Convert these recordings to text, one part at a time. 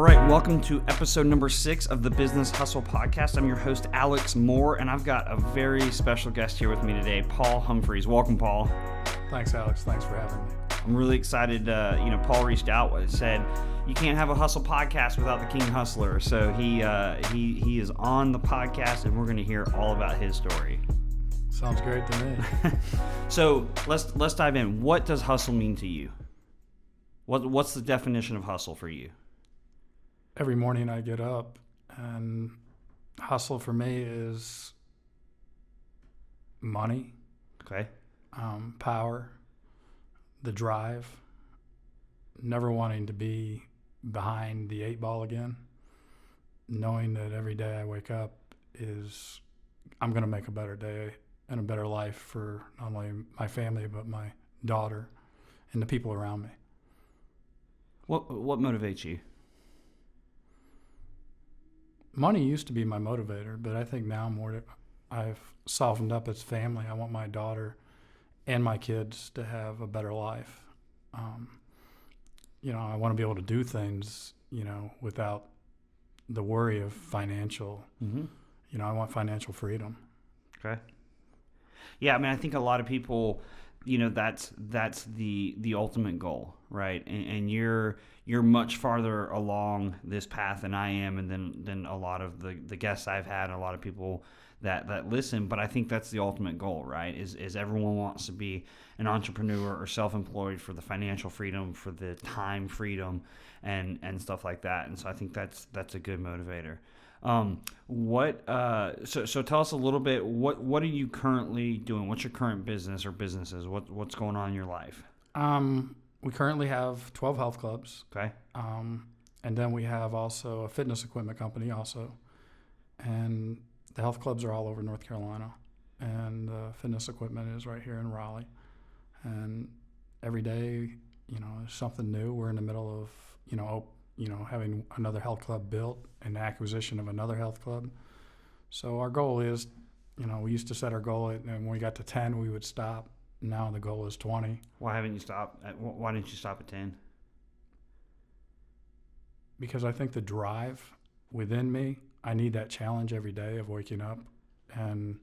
right, welcome to episode number 6 of the Business Hustle Podcast. I'm your host, Alex Moore, and I've got a very special guest here with me today, Paul Humphreys. Welcome, Paul. Thanks, Alex. Thanks for having me. I'm really excited. Paul reached out and said, you can't have a hustle podcast without the King Hustler. So he is on the podcast, and we're going to hear all about his story. Sounds great to me. So let's dive in. What does hustle mean to you? What's the definition of hustle for you? Every morning I get up, and hustle for me is money, Okay. power, the drive, never wanting to be behind the 8 ball again, knowing that every day I wake up is I'm going to make a better day and a better life for not only my family but my daughter and the people around me. What motivates you? Money used to be my motivator, but I think now I've softened up as family. I want my daughter and my kids to have a better life. I want to be able to do things, without the worry of financial. Mm-hmm. I want financial freedom. Okay. Yeah, I mean, I think a lot of people, that's the ultimate goal, right? And you're much farther along this path than I am, and than a lot of the guests I've had, and a lot of people that listen. But I think that's the ultimate goal, right? Is everyone wants to be an entrepreneur or self-employed for the financial freedom, for the time freedom, and stuff like that. And so I think that's a good motivator. So tell us a little bit, what are you currently doing? What's your current business or businesses? What's going on in your life? We currently have 12 health clubs. Okay. And then we have also a fitness equipment company also. And the health clubs are all over North Carolina. And fitness equipment is right here in Raleigh. And every day, there's something new. We're in the middle of, having another health club built and the acquisition of another health club. So our goal is, we used to set our goal and when we got to 10, we would stop. Now the goal is 20. Why haven't you stopped? Why didn't you stop at 10? Because I think the drive within me, I need that challenge every day of waking up, and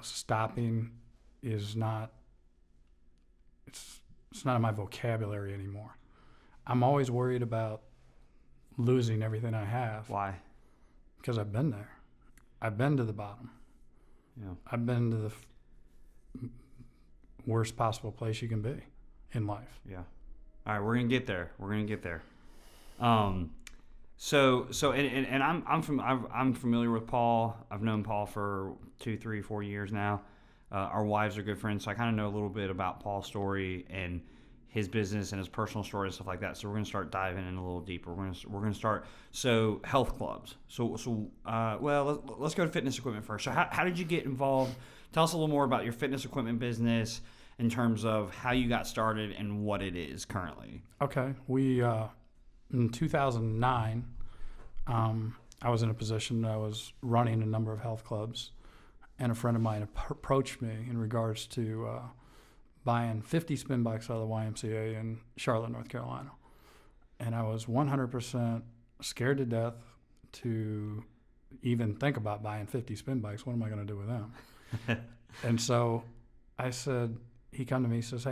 stopping is not. It's not in my vocabulary anymore. I'm always worried about losing everything I have. Why? Because I've been there. I've been to the bottom. Yeah. I've been to the worst possible place you can be in life. Yeah. All right, we're gonna get there. I'm familiar with Paul. I've known Paul for 2, 3, 4 years now. Our wives are good friends, so I kind of know a little bit about Paul's story and his business and his personal story and stuff like that. So we're gonna start diving in a little deeper. We're gonna start. So health clubs. Let's go to fitness equipment first. So how did you get involved? Tell us a little more about your fitness equipment business in terms of how you got started and what it is currently. Okay. We, in 2009, I was in a position that I was running a number of health clubs, and a friend of mine approached me in regards to buying 50 spin bikes out of the YMCA in Charlotte, North Carolina. And I was 100% scared to death to even think about buying 50 spin bikes. What am I going to do with them? And so I said, he come to me, he says,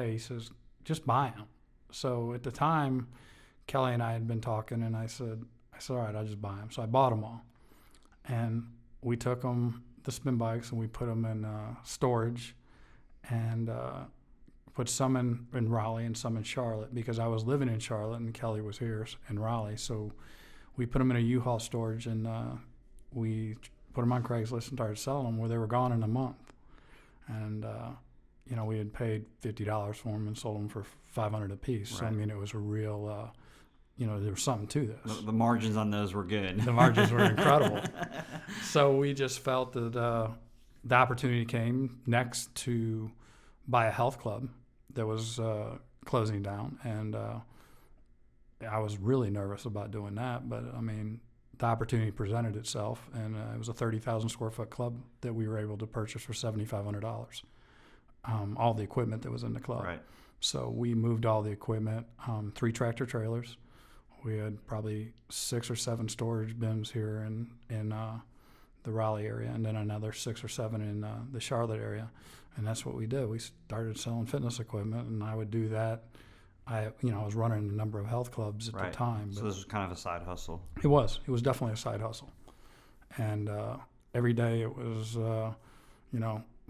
just buy them. So at the time, Kelly and I had been talking, and I said, all right, I'll just buy them. So I bought them all. And we took them, the spin bikes, and we put them in storage, and put some in Raleigh and some in Charlotte, because I was living in Charlotte and Kelly was here in Raleigh. So we put them in a U-Haul storage, and we put them on Craigslist and started selling them, where they were gone in a month. And, we had paid $50 for them and sold them for $500 a piece. Right. So, I mean, it was a real, there was something to this. The margins on those were good. The margins were incredible. So we just felt that the opportunity came next to buy a health club that was closing down. And I was really nervous about doing that. But, I mean, the opportunity presented itself, and it was a 30,000 square foot club that we were able to purchase for $7,500. All the equipment that was in the club. Right. So we moved all the equipment, 3 tractor trailers. We had probably 6 or 7 storage bins here in the Raleigh area, and then another 6 or 7 in the Charlotte area, and that's what we did. We started selling fitness equipment, and I would do that. I was running a number of health clubs at Right. the time. So this was kind of a side hustle. It was definitely a side hustle, and every day it was,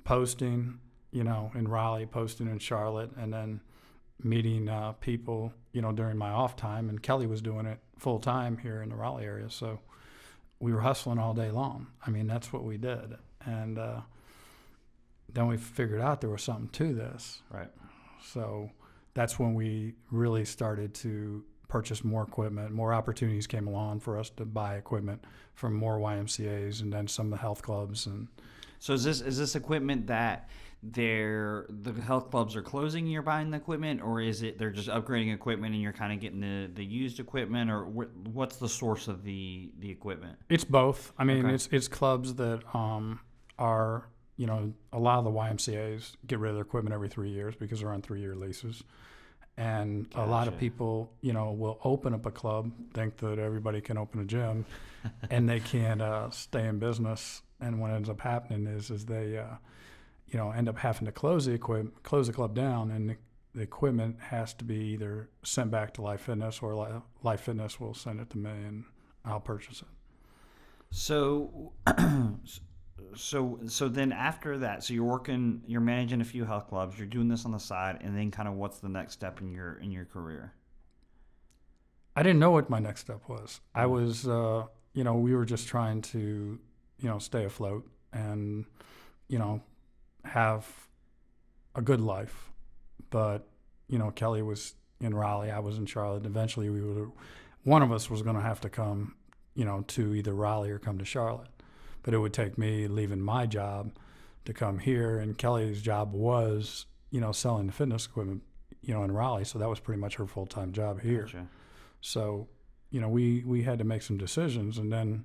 posting, in Raleigh, posting in Charlotte, and then meeting people, during my off time. And Kelly was doing it full time here in the Raleigh area, so we were hustling all day long. I mean, that's what we did. And then we figured out there was something to this. Right. So that's when we really started to purchase more equipment. More opportunities came along for us to buy equipment from more YMCAs and then some of the health clubs. And so is this equipment that the health clubs are closing and you're buying the equipment, or is it they're just upgrading equipment and you're kind of getting the used equipment, or what's the source of the equipment? It's both. I mean, Okay. it's clubs that are, a lot of the YMCAs get rid of their equipment every 3 years because they're on 3-year leases. And a lot of Gotcha. people, will open up a club, think that everybody can open a gym, and they can't stay in business. And what ends up happening is they, end up having to close the club down, and the equipment has to be either sent back to Life Fitness, or Life Fitness will send it to me, and I'll purchase it. So, so then after that, so you're managing a few health clubs, you're doing this on the side, and then kind of what's the next step in your career? I didn't know what my next step was. I was, we were just trying to, stay afloat and, have a good life. But, Kelly was in Raleigh, I was in Charlotte. Eventually one of us was going to have to come, to either Raleigh or come to Charlotte. But it would take me leaving my job to come here. And Kelly's job was, selling the fitness equipment, in Raleigh. So that was pretty much her full-time job here. Gotcha. So, we had to make some decisions. And then,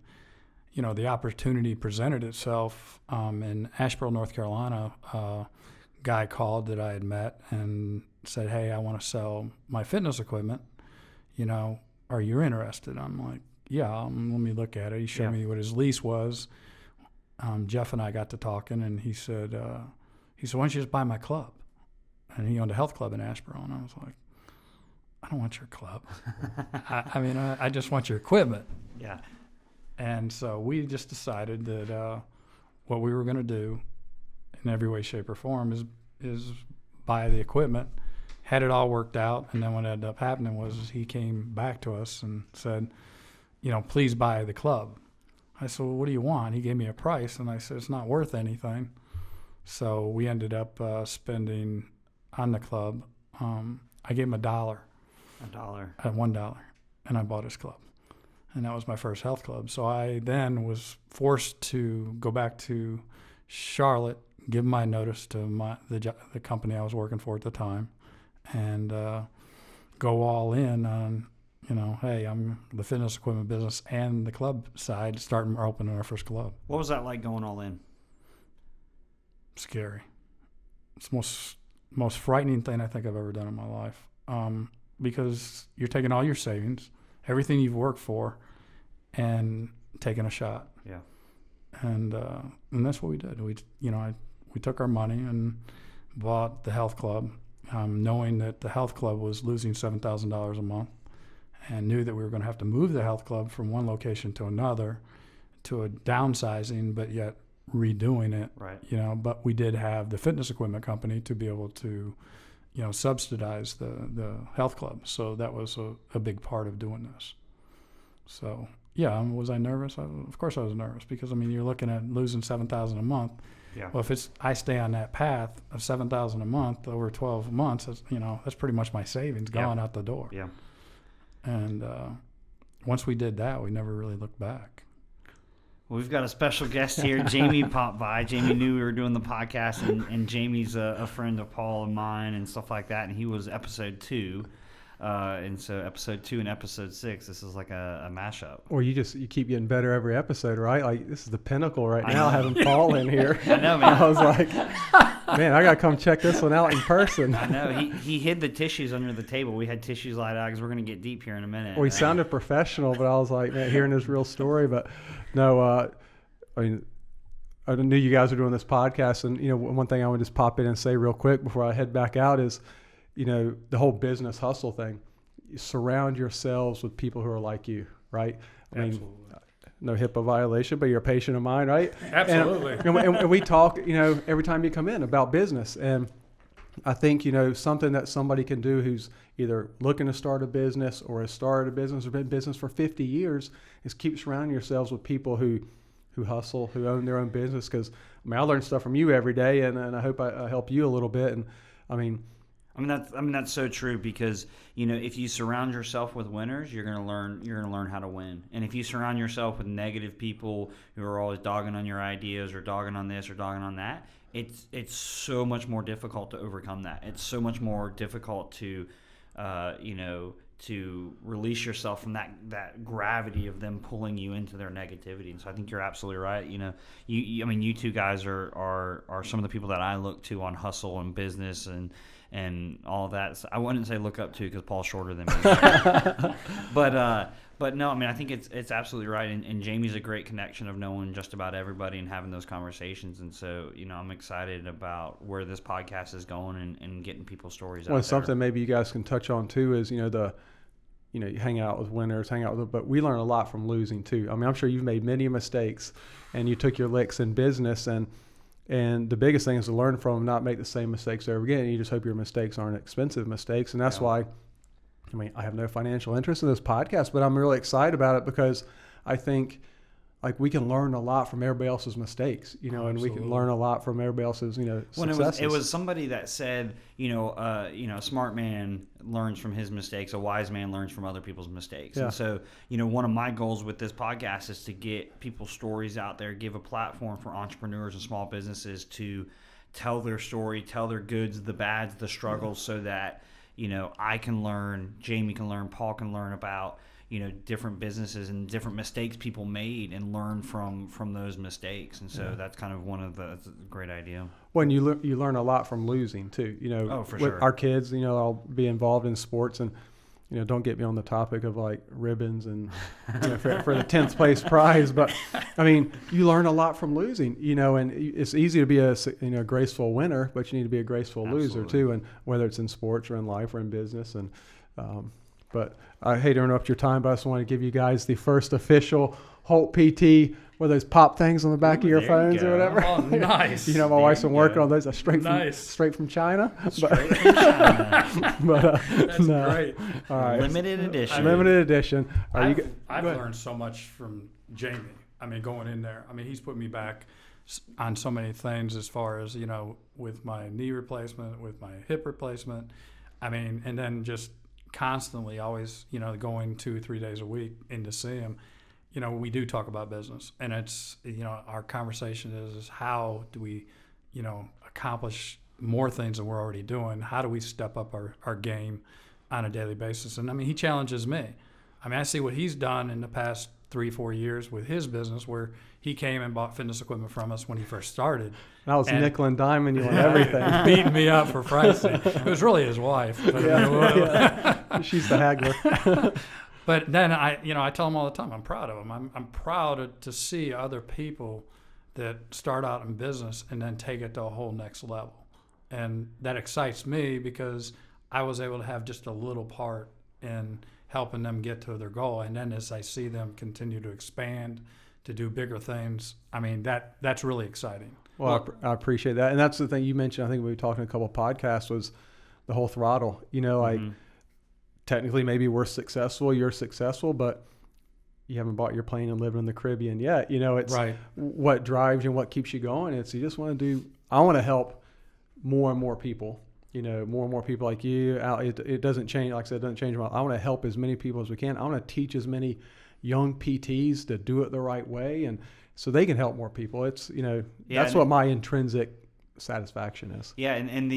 the opportunity presented itself in Asheboro, North Carolina. A guy called that I had met and said, "Hey, I want to sell my fitness equipment. Are you interested?" I'm like, "Yeah, let me look at it." He showed me what his lease was. Jeff and I got to talking, and he said, "Why don't you just buy my club?" And he owned a health club in Asheboro, and I was like, "I don't want your club. I just want your equipment." Yeah. And so we just decided that what we were going to do in every way, shape, or form is buy the equipment. Had it all worked out, and then what ended up happening was he came back to us and said, "Please buy the club." I said, "Well, what do you want?" He gave me a price, and I said, "It's not worth anything." So we ended up spending on the club. I gave him $1. $1. At $1, and I bought his club. And that was my first health club. So I then was forced to go back to Charlotte, give my notice to the company I was working for at the time, and go all in on, hey, I'm the fitness equipment business and the club side, starting opening our first club. What was that like going all in? Scary. It's the most frightening thing I think I've ever done in my life, because you're taking all your savings, everything you've worked for, and taking a shot. Yeah. And that's what we did. We took our money and bought the health club, knowing that the health club was losing $7,000 a month, and knew that we were going to have to move the health club from one location to another, to a downsizing, but yet redoing it. Right. But we did have the fitness equipment company to be able to, subsidize the health club. So that was a big part of doing this. So, yeah, was I nervous? Of course I was nervous, because, you're looking at losing $7,000 a month. Yeah. Well, if I stay on that path of $7,000 a month over 12 months, that's pretty much my savings going out the door. Yeah. And once we did that, we never really looked back. Well, we've got a special guest here. Jamie popped by. Jamie knew we were doing the podcast, and Jamie's a friend of Paul and mine and stuff like that, and he was episode 2. And so episode 2 and episode 6, this is like a mashup. Or you keep getting better every episode, right? Like this is the pinnacle right now, having Paul in here. I know, man. I was like, man, I got to come check this one out in person. I know. He hid the tissues under the table. We had tissues laid out because we're going to get deep here in a minute. Well, he sounded professional, but I was like, man, hearing his real story. But no, I mean, I knew you guys were doing this podcast, and one thing I would just pop in and say real quick before I head back out is, the whole business hustle thing. You surround yourselves with people who are like you, right? I mean, no HIPAA violation, but you're a patient of mine, right? Absolutely. And we talk, every time you come in about business, and I think something that somebody can do who's either looking to start a business or has started a business or been in business for 50 years is keep surrounding yourselves with people who hustle, who own their own business. Because I learn stuff from you every day, and I hope I help you a little bit. And that's so true, because if you surround yourself with winners, you're gonna learn how to win. And if you surround yourself with negative people who are always dogging on your ideas or dogging on this or dogging on that, it's so much more difficult to overcome that. It's so much more difficult to to release yourself from that gravity of them pulling you into their negativity. And so I think you're absolutely right. You two guys are some of the people that I look to on hustle and business and all of that. So I wouldn't say look up to, because Paul's shorter than me. But no, I think it's absolutely right. And Jamie's a great connection of knowing just about everybody and having those conversations. And so, I'm excited about where this podcast is going and getting people's stories out there. Something maybe you guys can touch on too is, you hang out with winners, but we learn a lot from losing too. I'm sure you've made many mistakes and you took your licks in business, and the biggest thing is to learn from them, not make the same mistakes over again. You just hope your mistakes aren't expensive mistakes. And that's why, I have no financial interest in this podcast, but I'm really excited about it, because I think we can learn a lot from everybody else's mistakes, and we can learn a lot from everybody else's, successes. It was somebody that said, a smart man learns from his mistakes, a wise man learns from other people's mistakes. Yeah. And so, one of my goals with this podcast is to get people's stories out there, give a platform for entrepreneurs and small businesses to tell their story, tell their goods, the bads, the struggles, so that, I can learn, Jamie can learn, Paul can learn about, different businesses and different mistakes people made, and learn from those mistakes. And so that's kind of that's a great idea. Well, and you learn a lot from losing too. Oh, for sure. Our kids, I'll be involved in sports, and don't get me on the topic of ribbons and for the 10th place prize, but you learn a lot from losing. And it's easy to be a graceful winner, but you need to be a graceful loser too. And whether it's in sports or in life or in business, and but I hate to interrupt your time, but I just want to give you guys the first official Holt PT, where those pop things on the back of your phones or whatever. Oh, nice. My wife's been working on those. Straight from China. Straight from China. But that's great. All right. Limited edition. Limited edition. I've learned so much from Jamie. Going in there. He's put me back on so many things, as far as, with my knee replacement, with my hip replacement. And then just constantly always, going 2-3 days a week in to see him. We do talk about business, and it's, our conversation is how do we, accomplish more things than we're already doing? How do we step up our game on a daily basis? And he challenges me. I see what he's done in the past 3-4 years with his business, where he came and bought fitness equipment from us when he first started. I was nickel and diming you on everything. Beating me up for pricing. It was really his wife. But She's the haggler. But then I tell him all the time, I'm proud of him. I'm proud to see other people that start out in business and then take it to a whole next level. And that excites me, because I was able to have just a little part in helping them get to their goal. And then as I see them continue to expand, to do bigger things, that's really exciting. Well, I appreciate that. And that's the thing you mentioned, I think we were talking a couple of podcasts, was the whole throttle. Technically maybe we're successful, you're successful, but you haven't bought your plane and living in the Caribbean yet. It's right. What drives you and what keeps you going. It's you just want to I want to help more and more people, more and more people like you. It doesn't change, like I said, it doesn't change. I want to help as many people as we can. I want to teach as many young PTs to do it the right way, and so they can help more people. It's, that's what my intrinsic satisfaction is. Yeah. And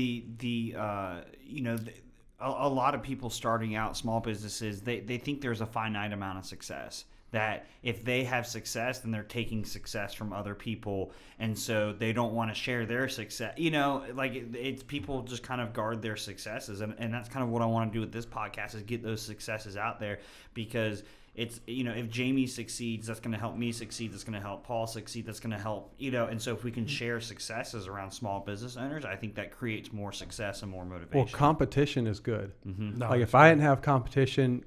a lot of people starting out small businesses, they think there's a finite amount of success. That if they have success, then they're taking success from other people, and so they don't want to share their success. Like it's people just kind of guard their successes, and that's kind of what I want to do with this podcast is get those successes out there, because it's, if Jamie succeeds, that's going to help me succeed, that's going to help Paul succeed, that's going to help, and so if we can share successes around small business owners, I think that creates more success and more motivation. Well, competition is good. Mm-hmm. No, Like if I didn't have competition,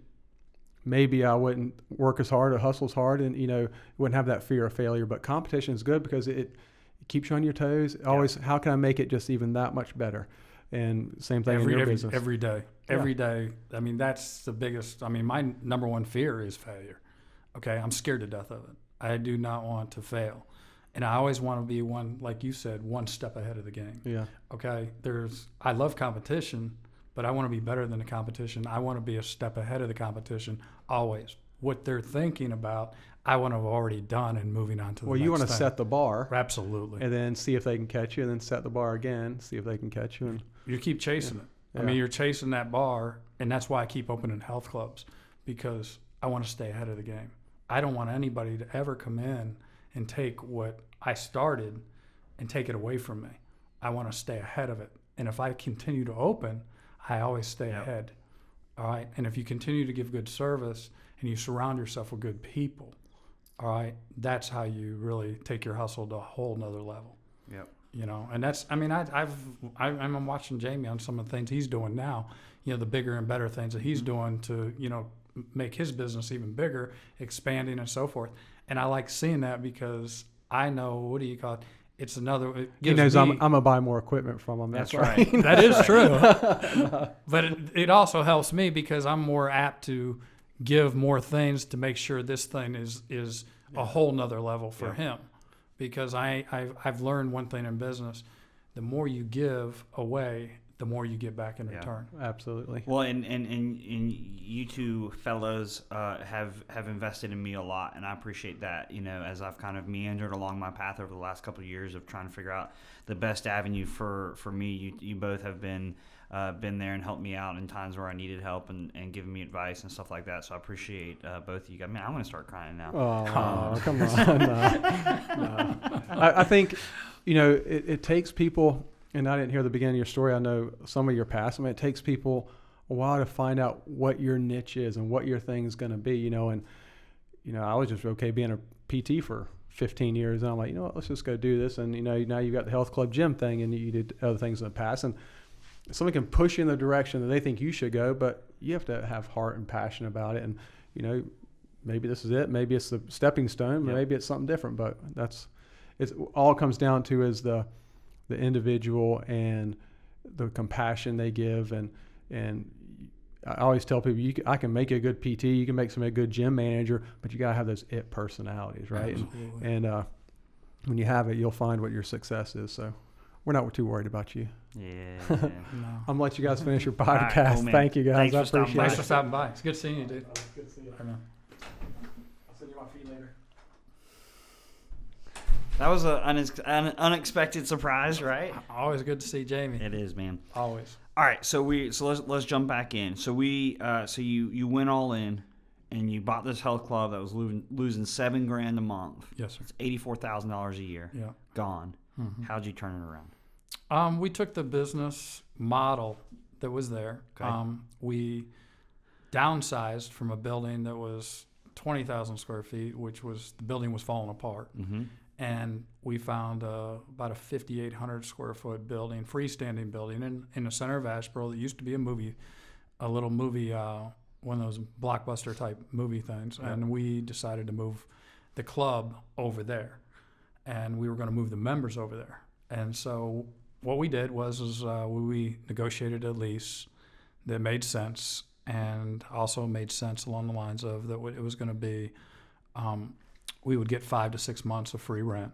maybe I wouldn't work as hard or hustle as hard, and wouldn't have that fear of failure. But competition is good because it keeps you on your toes. Always, how can I make it just even that much better? And same thing in your business. Every day. Every day. I mean, that's the biggest. I mean, my number one fear is failure. Okay, I'm scared to death of it. I do not want to fail, and I always want to be one, like you said, one step ahead of the game. Yeah. Okay. I love competition, but I want to be better than the competition. I want to be a step ahead of the competition always. What they're thinking about, I want to have already done and moving on to the next thing. Well, you want to set the bar. Absolutely. And then see if they can catch you, and then set the bar again, see if they can catch you. And You keep chasing it. I mean, you're chasing that bar, and that's why I keep opening health clubs, because I want to stay ahead of the game. I don't want anybody to ever come in and take what I started and take it away from me. I want to stay ahead of it. And if I continue to open, I always stay ahead. All right. And if you continue to give good service and you surround yourself with good people, all right, that's how you really take your hustle to a whole nother level. Yep. And that's, I mean, I'm watching Jamie on some of the things he's doing now, the bigger and better things that he's doing to, make his business even bigger, expanding and so forth. And I like seeing that because I know, what do you call it? It's another, it he gives knows me, I'm gonna buy more equipment from him. That's right. right. that is true. But it also helps me because I'm more apt to give more things to make sure this thing is a whole nother level for him. Because I've learned one thing in business: the more you give away, the more you get back in return. Absolutely. Well, and you two fellows have invested in me a lot, and I appreciate that. As I've kind of meandered along my path over the last couple of years of trying to figure out the best avenue for me, you both have been there and helped me out in times where I needed help and given me advice and stuff like that. So I appreciate both of you guys. Man, I'm going to start crying now. Oh, come on. No. I think, it takes people, and I didn't hear the beginning of your story. I know some of your past. I mean, it takes people a while to find out what your niche is and what your thing is going to be, and, I was just okay being a PT for 15 years. And I'm like, let's just go do this. And, now you've got the health club gym thing, and you did other things in the past. And someone can push you in the direction that they think you should go, but you have to have heart and passion about it. And, maybe this is it. Maybe it's the stepping stone. Maybe it's something different. But it's all it comes down to is the individual and the compassion they give. And I always tell people, I can make a good PT, you can make somebody a good gym manager, but you got to have those it personalities, right? Absolutely. And when you have it, you'll find what your success is. So we're not too worried about you. Yeah. No. I'm going to let you guys finish your right, podcast. cool, man. Thank you, guys. Thanks I for stopping appreciate by. Thanks it. for stopping by. It's good seeing you, dude. It's good to see you. I know. I'll send you my fee later. That was an unexpected surprise, right? Always good to see Jamie. It is, man. Always. All right, so let's jump back in. So you went all in, and you bought this health club that was losing $7,000 a month. Yes, sir. It's $84,000 a year. Yeah. Gone. Mm-hmm. How'd you turn it around? We took the business model that was there. Okay. We downsized from a building that was 20,000 square feet, the building was falling apart. Mm-hmm. And we found about a 5,800 square foot building, freestanding building in the center of Asheboro that used to be a little movie, one of those blockbuster type movie things. Yeah. And we decided to move the club over there, and we were going to move the members over there. And so what we did was we negotiated a lease that made sense, and also made sense along the lines of that it was going to be. We would get 5 to 6 months of free rent,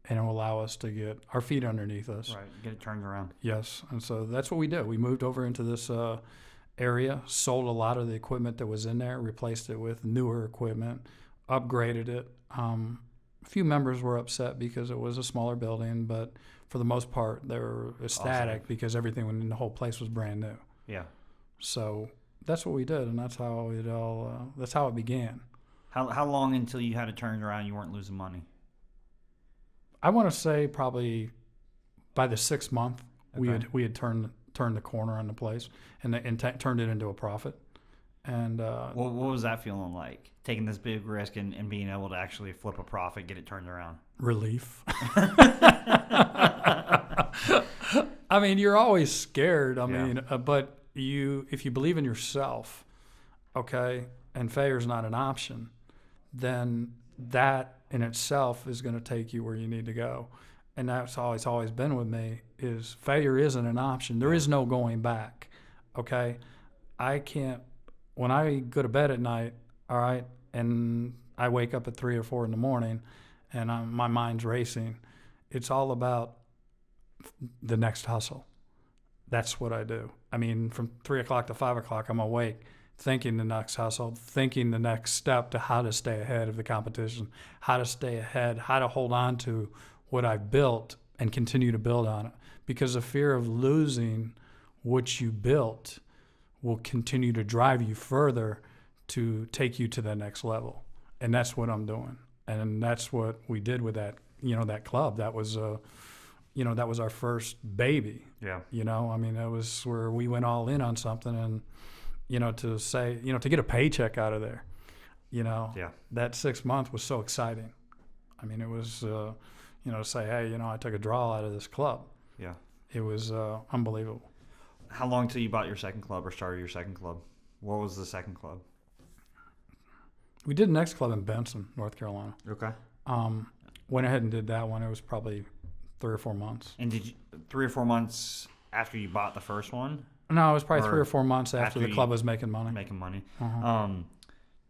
and it will allow us to get our feet underneath us. Right, get it turned around. Yes, and so that's what we did. We moved over into this area, sold a lot of the equipment that was in there, replaced it with newer equipment, upgraded it. A few members were upset because it was a smaller building, but for the most part, they were ecstatic because everything in the whole place was brand new. Yeah. So that's what we did, and that's how it all. That's how it began. How long until you had it turned around? You weren't losing money. I want to say probably by the 6th month we had turned the corner on the place and turned it into a profit. And what was that feeling like? Taking this big risk and being able to actually flip a profit, get it turned around. Relief. I mean, you're always scared. I mean, but if you believe in yourself, okay, and failure is not an option, then that in itself is going to take you where you need to go. And that's always been with me, is failure isn't an option. There is no going back, okay? I can't, when I go to bed at night, all right, and I wake up at 3 or 4 in the morning and my mind's racing, it's all about the next hustle. That's what I do. I mean, from 3 o'clock to 5 o'clock, I'm awake, thinking the next hustle, thinking the next step to how to stay ahead of the competition, how to stay ahead, how to hold on to what I've built and continue to build on it. Because the fear of losing what you built will continue to drive you further to take you to the next level. And that's what I'm doing. And that's what we did with that, that club. That was, that was our first baby. Yeah. I mean, that was where we went all in on something, and, to say, to get a paycheck out of there, that 6 months was so exciting. I mean, it was, to say, hey, I took a draw out of this club. Yeah. It was unbelievable. How long till you bought your second club or started your second club? What was the second club? We did the next club in Benson, North Carolina. Okay. Went ahead and did that one. It was probably 3 or 4 months. And did you 3 or 4 months after you bought the first one? No, it was probably 3 or 4 months after the club was making money. Making money. Uh-huh.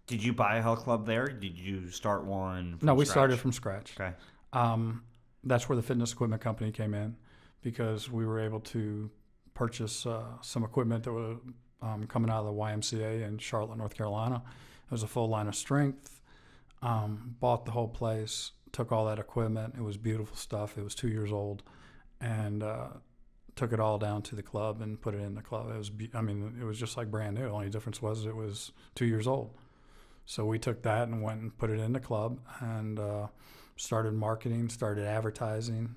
Did you buy a health club there? Did you start one from No, we scratch? started from scratch. Okay. That's where the fitness equipment company came in, because we were able to purchase some equipment that was coming out of the YMCA in Charlotte, North Carolina. It was a full line of strength. Bought the whole place, took all that equipment. It was beautiful stuff. It was 2 years old, and took it all down to the club and put it in the club. It was, it was just like brand new. The only difference was it was 2 years old. So we took that and went and put it in the club and started marketing, started advertising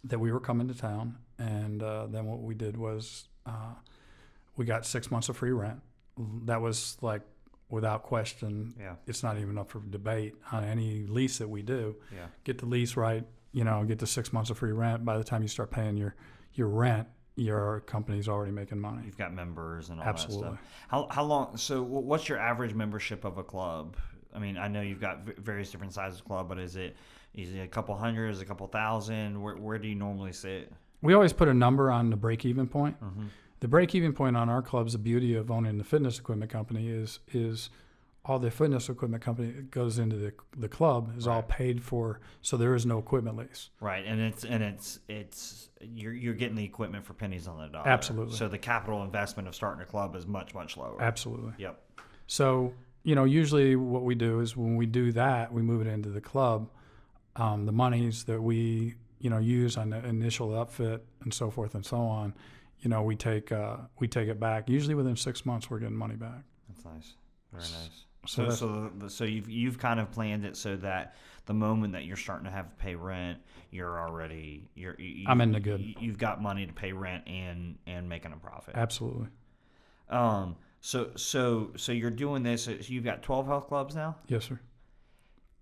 that we were coming to town. And then what we did was we got 6 months of free rent. That was like, without question, it's not even up for debate on any lease that we do. Yeah. Get the lease right, get the 6 months of free rent. By the time you start paying your rent, your company's already making money. You've got members and all Absolutely. that stuff. How long? So what's your average membership of a club? I mean, I know you've got various different sizes of club, but is it a couple hundred, is it a couple thousand? Where do you normally sit? We always put a number on the break-even point. Mm-hmm. The break-even point on our clubs, the beauty of owning the fitness equipment company is all the fitness equipment company that goes into the club is all paid for, so there is no equipment lease. Right, and it's you're getting the equipment for pennies on the dollar. Absolutely. So the capital investment of starting a club is much, much lower. Absolutely. Yep. So, usually what we do is when we do that, we move it into the club. The monies that we, use on the initial upfit and so forth and so on, we take it back. Usually within 6 months, we're getting money back. That's nice. Very nice. So you've kind of planned it so that the moment that you're starting to have to pay rent, I'm in the good. You've got money to pay rent and making a profit. Absolutely. So you're doing this. So you've got 12 health clubs now. Yes, sir.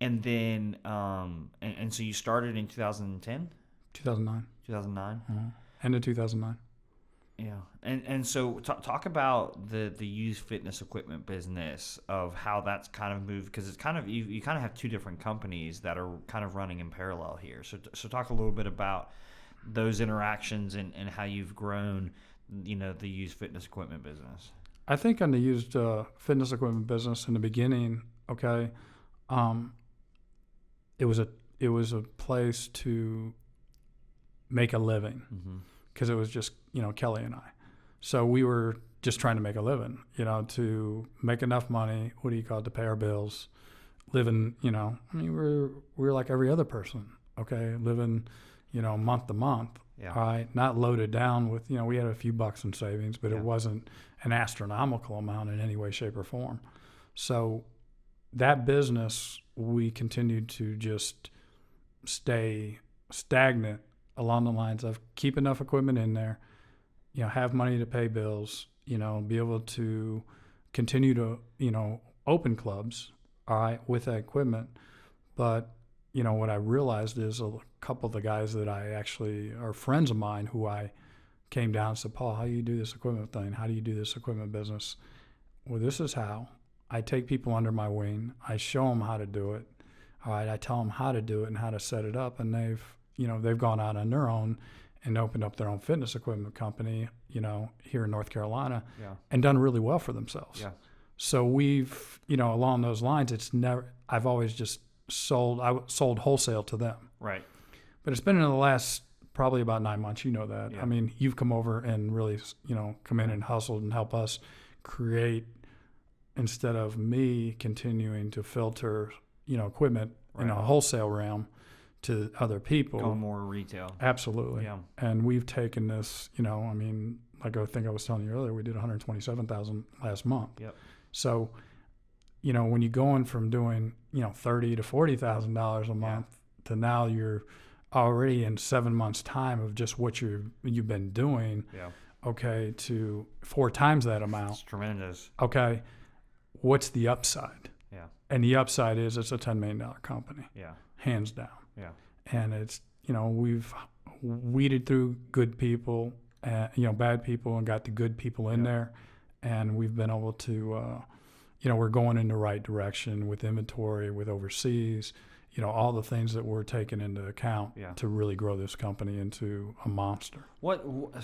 And then and so you started in 2010. 2009. 2009. End of 2009. Yeah, and so talk about the used fitness equipment business, of how that's kind of moved, because it's kind of you kind of have two different companies that are kind of running in parallel here. So talk a little bit about those interactions and how you've grown, the used fitness equipment business. I think on the used fitness equipment business in the beginning, okay, it was a place to make a living. Mm-hmm. Because it was just, Kelly and I. So we were just trying to make a living, to make enough money, to pay our bills, living, we were like every other person, okay, living, month to month. Yeah. All right, not loaded down with, we had a few bucks in savings, but Yeah. it wasn't an astronomical amount in any way, shape, or form. So that business, we continued to just stay stagnant along the lines of keep enough equipment in there, have money to pay bills, be able to continue to, open clubs, all right, with that equipment. But, what I realized is a couple of the guys that I actually are friends of mine who I came down and said, Paul, how do you do this equipment thing? How do you do this equipment business? Well, this is how. I take people under my wing. I show them how to do it. All right, I tell them how to do it and how to set it up, and they've gone out on their own and opened up their own fitness equipment company, here in North Carolina, and done really well for themselves. Yeah. So we've, along those lines, I've always just sold wholesale to them. Right. But it's been in the last probably about 9 months. You know that. Yeah. I mean, you've come over and really, come in and hustled and help us create, instead of me continuing to filter, equipment in a wholesale realm to other people. Go more retail. Absolutely. Yeah. And we've taken this, like I think I was telling you earlier, we did 127,000 last month. Yep. So, when you're going from doing, $30,000 to $40,000 a month to now you're already in 7 months' time of just what you've been doing. Yeah. Okay, to 4 times that amount. It's tremendous. Okay, what's the upside? Yeah. And the upside is it's a $10 million company. Yeah. Hands down. Yeah. And it's, we've weeded through good people, bad people, and got the good people in there. And we've been able to, we're going in the right direction with inventory, with overseas, all the things that we're taking into account to really grow this company into a monster.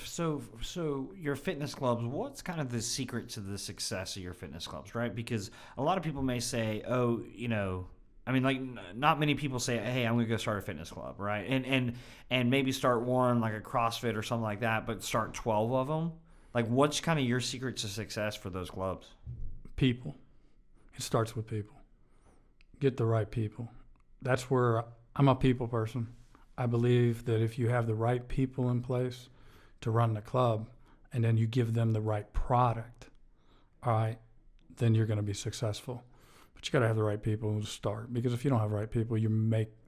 So your fitness clubs, what's kind of the secret to the success of your fitness clubs, right? Because a lot of people may say, not many people say, hey, I'm going to go start a fitness club, right? And maybe start one like a CrossFit or something like that, but start 12 of them. Like, what's kind of your secret to success for those clubs? People. It starts with people. Get the right people. That's where I'm a people person. I believe that if you have the right people in place to run the club, and then you give them the right product, all right, then you're going to be successful. But you got to have the right people to start, because if you don't have the right people,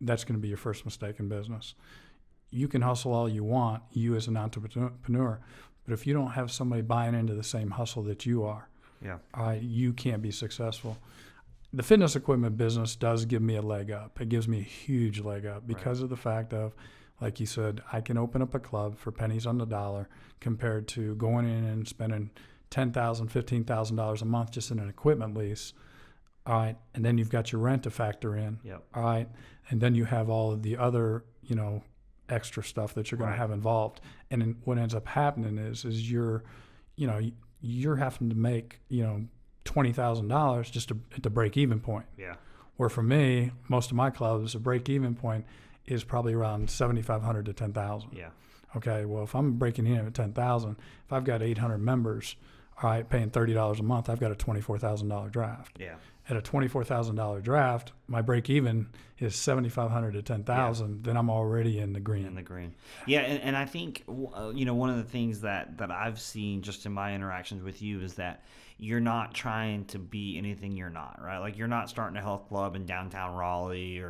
that's going to be your first mistake in business. You can hustle all you want, you as an entrepreneur, but if you don't have somebody buying into the same hustle that you are, all right, you can't be successful. The fitness equipment business does give me a leg up. It gives me a huge leg up because of the fact of, like you said, I can open up a club for pennies on the dollar compared to going in and spending $10,000, $15,000 a month just in an equipment lease. All right, and then you've got your rent to factor in. Yep. All right, and then you have all of the other, extra stuff that you're going to have involved. And then what ends up happening is you're having to make, $20,000 just at the break-even point. Yeah. Where for me, most of my clubs, the break-even point is probably around $7,500 to $10,000. Yeah. Okay. Well, if I'm breaking in at $10,000, if I've got 800 members, all right, paying $30 a month, I've got a $24,000 draft. Yeah. At a $24,000 draft, my break-even is $7,500 to $10,000. Then I'm already in the green. In the green. Yeah, and I think one of the things that I've seen just in my interactions with you is that you're not trying to be anything you're not, right? Like, you're not starting a health club in downtown Raleigh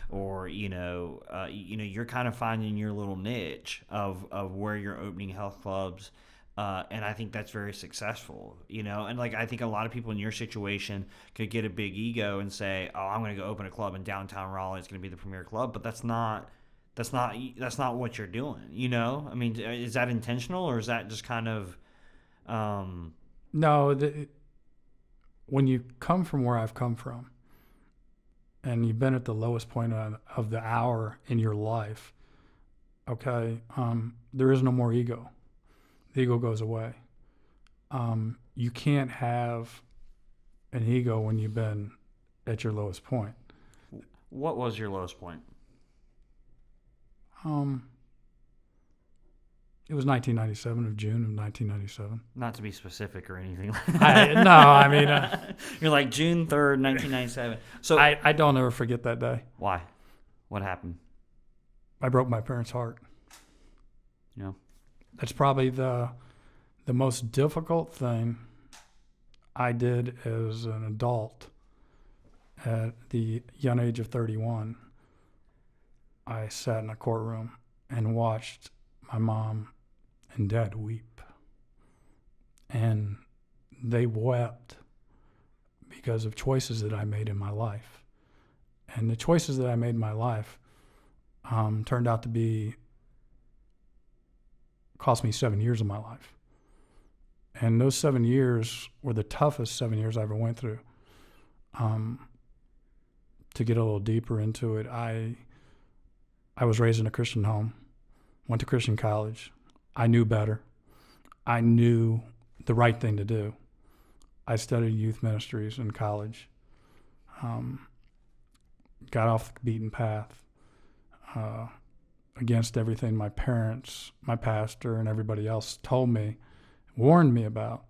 or you're kind of finding your little niche of where you're opening health clubs. And I think that's very successful, and like, I think a lot of people in your situation could get a big ego and say, oh, I'm going to go open a club in downtown Raleigh. It's going to be the premier club, but that's not what you're doing. I mean, is that intentional, or is that just kind of, No, when you come from where I've come from and you've been at the lowest point of the hour in your life, okay, there is no more ego. The ego goes away. You can't have an ego when you've been at your lowest point. What was your lowest point? It was 1997, of June of 1997. Not to be specific or anything. You're like June 3rd, 1997. So I don't ever forget that day. Why? What happened? I broke my parents' heart. Yeah. That's probably the most difficult thing I did as an adult at the young age of 31. I sat in a courtroom and watched my mom and dad weep. And they wept because of choices that I made in my life. And the choices that I made in my life turned out to cost me 7 years of my life. And those 7 years were the toughest 7 years I ever went through. To get a little deeper into it, I was raised in a Christian home, went to Christian college. I knew better. I knew the right thing to do. I studied youth ministries in college, got off the beaten path, against everything my parents, my pastor, and everybody else told me, warned me about.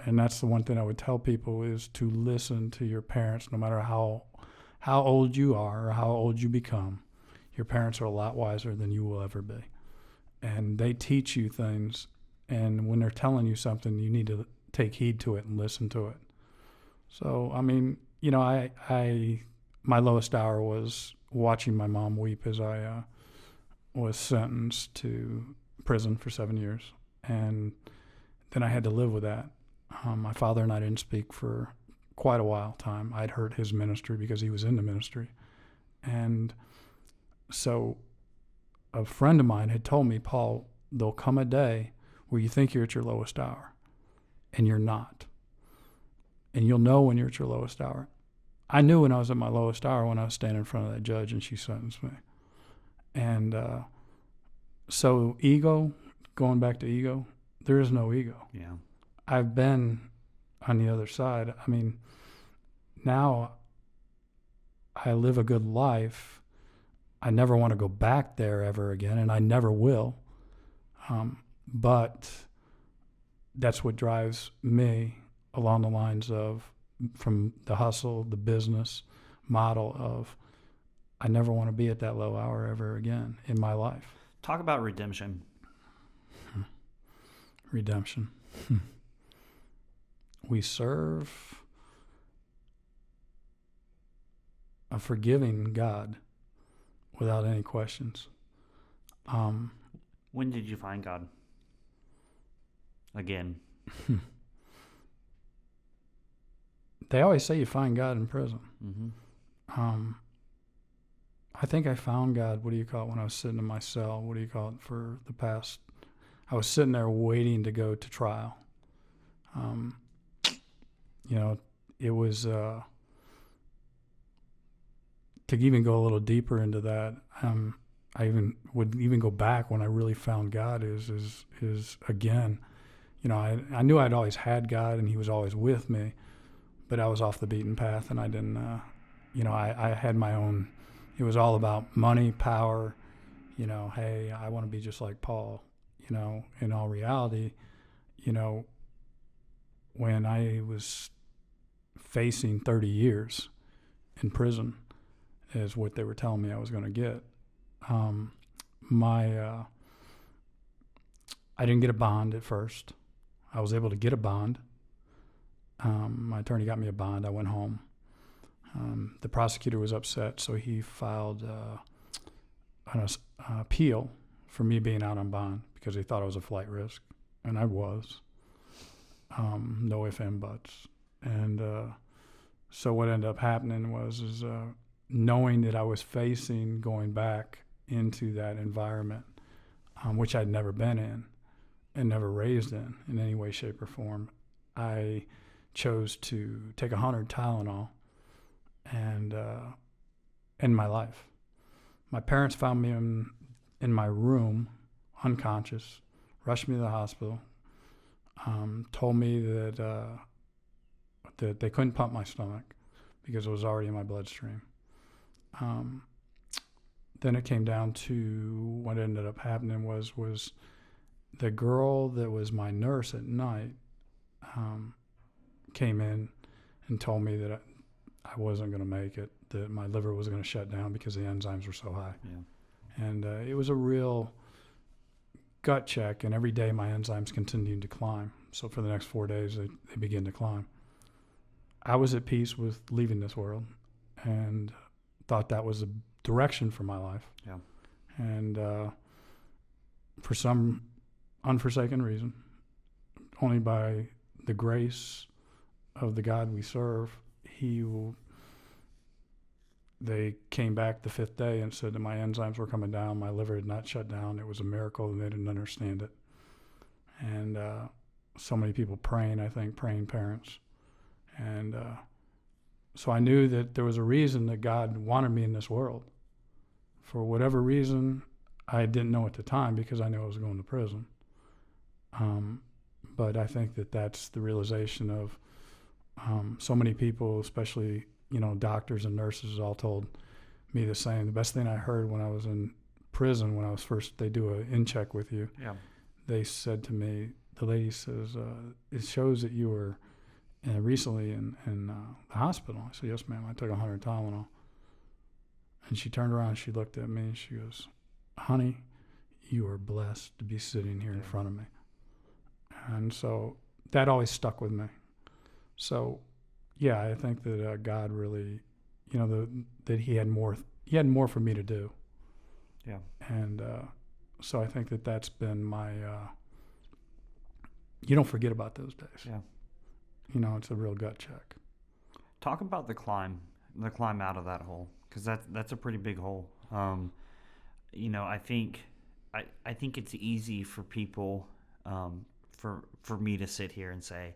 And that's the one thing I would tell people is to listen to your parents, no matter how old you are or how old you become. Your parents are a lot wiser than you will ever be. And they teach you things, and when they're telling you something, you need to take heed to it and listen to it. So, I mean, you know, my lowest hour was watching my mom weep as I was sentenced to prison for 7 years. And then I had to live with that. My father and I didn't speak for quite a while time. I'd hurt his ministry because he was in the ministry. And so a friend of mine had told me, Paul, there'll come a day where you think you're at your lowest hour, and you're not. And you'll know when you're at your lowest hour. I knew when I was at my lowest hour when I was standing in front of that judge and she sentenced me. And so ego, going back to ego, there is no ego. Yeah. I've been on the other side. I mean, now I live a good life. I never want to go back there ever again, and I never will. But that's what drives me along the lines of, from the hustle, the business model of, I never want to be at that low hour ever again in my life. Talk about redemption. Redemption. We serve a forgiving God without any questions. When did you find God? Again. They always say you find God in prison. Mm-hmm. I think I found God, when I was sitting in my cell, for the past, I was sitting there waiting to go to trial. It was, to even go a little deeper into that, I would go back when I really found God is again, I knew I'd always had God and he was always with me, but I was off the beaten path and I didn't, I had my own, it was all about money, power, hey, I want to be just like Paul, in all reality, when I was facing 30 years in prison is what they were telling me I was going to get. I didn't get a bond at first. I was able to get a bond. My attorney got me a bond. I went home. The prosecutor was upset, so he filed an appeal for me being out on bond because he thought I was a flight risk, and I was. No ifs and buts. And so what ended up happening was knowing that I was facing going back into that environment, which I'd never been in and never raised in any way, shape, or form, I chose to take 100 Tylenol and end my life. My parents found me in my room, unconscious, rushed me to the hospital, told me that they couldn't pump my stomach because it was already in my bloodstream. Then it came down to what ended up happening was the girl that was my nurse at night came in and told me that I wasn't going to make it, that my liver was going to shut down because the enzymes were so high. Yeah. And it was a real gut check, and every day my enzymes continued to climb. So for the next 4 days, they began to climb. I was at peace with leaving this world and thought that was a direction for my life. Yeah. And for some unforsaken reason, only by the grace of the God we serve, they came back the 5th day and said that my enzymes were coming down, my liver had not shut down. It was a miracle, and they didn't understand it. And so many people praying parents. And so I knew that there was a reason that God wanted me in this world. For whatever reason, I didn't know at the time because I knew I was going to prison. But I think that that's the realization of so many people, especially, doctors and nurses, all told me the same. The best thing I heard when I was in prison, when I was first, they do an in-check with you. Yeah. They said to me, the lady says, it shows that you were recently in the hospital. I said, yes, ma'am. I took 100 Tylenol. And she turned around, she looked at me, and she goes, honey, you are blessed to be sitting here in front of me. And so that always stuck with me. So, yeah, I think that God really, that He had more for me to do. Yeah. And so I think that that's been my. You don't forget about those days. Yeah. It's a real gut check. Talk about the climb out of that hole, because that's a pretty big hole. I think it's easy for people, for me to sit here and say,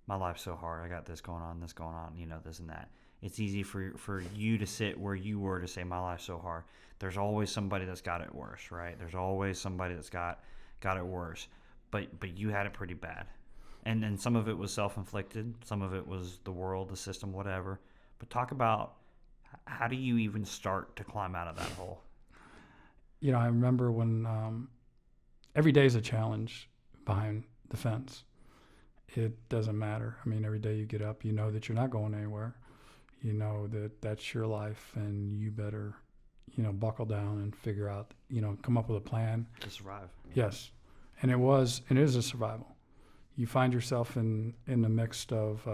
my life's so hard. I got this going on, this and that. It's easy for you to sit where you were to say, my life's so hard. There's always somebody that's got it worse, right? There's always somebody that's got it worse. But you had it pretty bad. And some of it was self-inflicted. Some of it was the world, the system, whatever. But talk about, how do you even start to climb out of that hole? I remember when every day is a challenge behind the fence. It doesn't matter. I mean, every day you get up, you know that you're not going anywhere. You know that that's your life, and you better, buckle down and figure out, come up with a plan. To survive. Yes. And it is a survival. You find yourself in the midst of,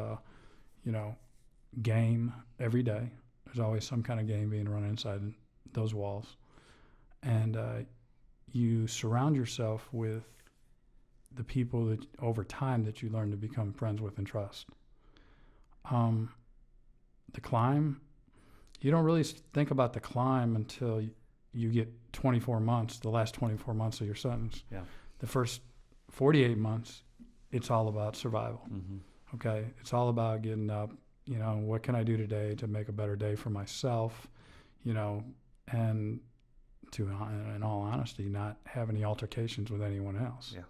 game every day. There's always some kind of game being run inside those walls. And you surround yourself with the people that over time that you learn to become friends with and trust. The climb, you don't really think about the climb until you get 24 months, the last 24 months of your sentence. Yeah. The first 48 months, it's all about survival. Mm-hmm. Okay? It's all about getting up, what can I do today to make a better day for myself, and to, in all honesty, not have any altercations with anyone else. Yeah.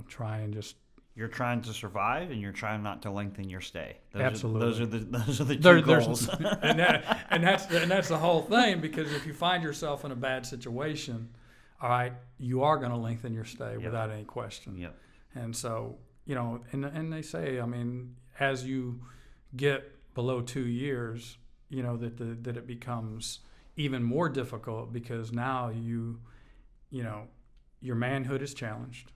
Try and just. You're trying to survive, and you're trying not to lengthen your stay. Absolutely. Those are the two goals. and that's the whole thing, because if you find yourself in a bad situation, all right, you are going to lengthen your stay without any question. Yep. And so, and they say, I mean, as you get below 2 years, that it becomes even more difficult, because now your manhood is challenged.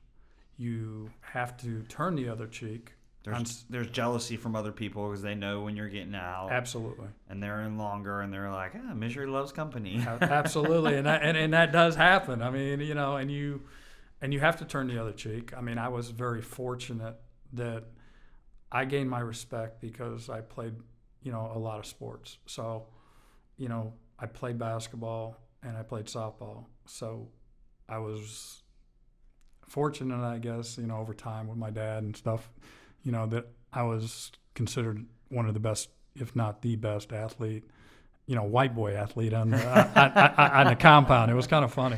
You have to turn the other cheek. There's jealousy from other people because they know when you're getting out. Absolutely. And they're in longer, and they're like, misery loves company. Absolutely. And that does happen. I mean, and you have to turn the other cheek. I mean, I was very fortunate that I gained my respect because I played, a lot of sports. So, I played basketball and I played softball. So I was fortunate, I guess, over time with my dad and stuff, that I was considered one of the best, if not the best athlete, white boy athlete on the compound. It was kind of funny.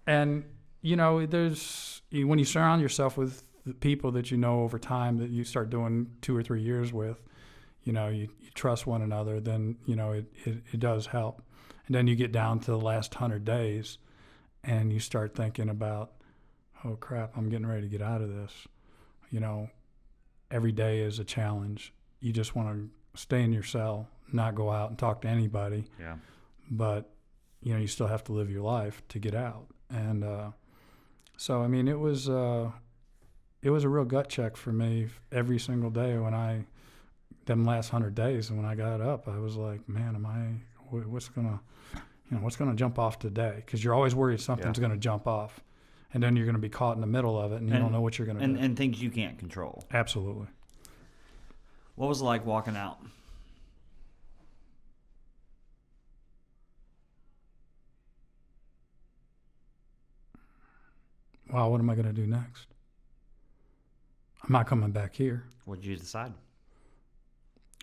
And, when you surround yourself with the people that over time that you start doing 2 or 3 years with, you trust one another, then, it does help. And then you get down to the last 100 days and you start thinking about, oh crap, I'm getting ready to get out of this. Every day is a challenge. You just want to stay in your cell, not go out and talk to anybody. Yeah. But, you still have to live your life to get out. And so, I mean, it was a real gut check for me every single day them last 100 days. And when I got up, I was like, man, what's going to jump off today? Because you're always worried something's going to jump off. And then you're going to be caught in the middle of it, and you don't know what you're going to do. And things you can't control. Absolutely. What was it like walking out? Wow, what am I going to do next? I'm not coming back here. What did you decide?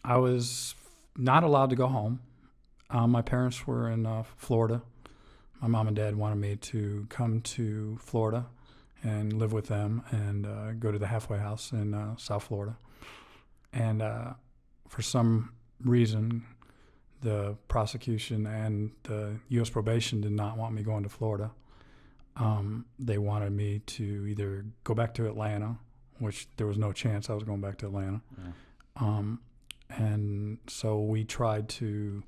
I was not allowed to go home. My parents were in Florida. My mom and dad wanted me to come to Florida and live with them and go to the halfway house in South Florida. And for some reason, the prosecution and the U.S. probation did not want me going to Florida. They wanted me to either go back to Atlanta, which there was no chance I was going back to Atlanta. Yeah. And so we tried to,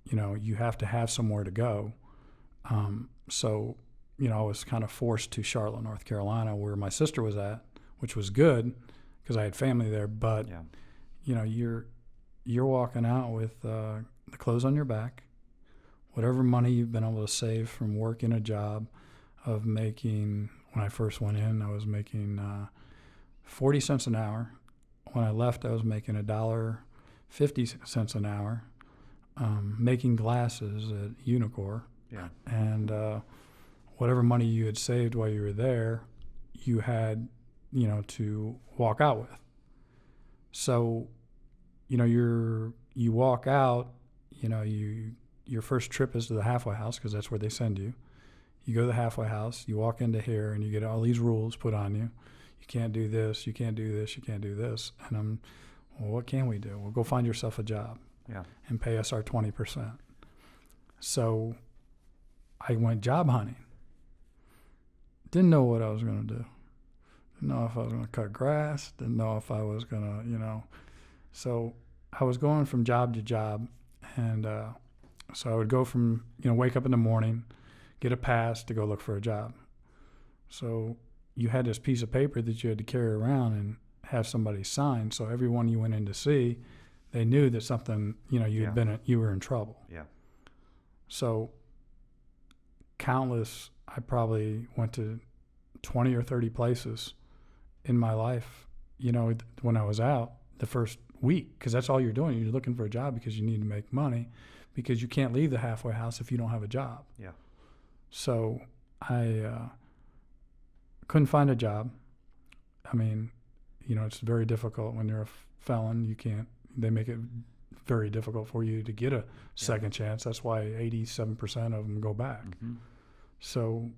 you have to have somewhere to go. So, I was kind of forced to Charlotte, North Carolina, where my sister was at, which was good because I had family there. But, you're walking out with the clothes on your back, whatever money you've been able to save from working a job of making, when I first went in, I was making 40 cents an hour. When I left, I was making $1.50 an hour, making glasses at Unicor. Yeah. And whatever money you had saved while you were there, you had, to walk out with. So, you walk out, your first trip is to the halfway house because that's where they send you. You go to the halfway house, you walk into here, and you get all these rules put on you. You can't do this, you can't do this, you can't do this. And well, what can we do? Well, go find yourself a job and pay us our 20%. So I went job hunting. Didn't know what I was going to do. Didn't know if I was going to cut grass. Didn't know if I was going to, So I was going from job to job. And so I would go from, wake up in the morning, get a pass to go look for a job. So you had this piece of paper that you had to carry around and have somebody sign. So everyone you went in to see, they knew that something, you were in trouble. Yeah. So I probably went to 20 or 30 places in my life, when I was out the first week, because that's all you're doing. You're looking for a job because you need to make money, because you can't leave the halfway house if you don't have a job. Yeah. So I couldn't find a job. I mean, it's very difficult when you're a felon. They make it very difficult for you to get a second chance. That's why 87% of them go back. Mm-hmm. So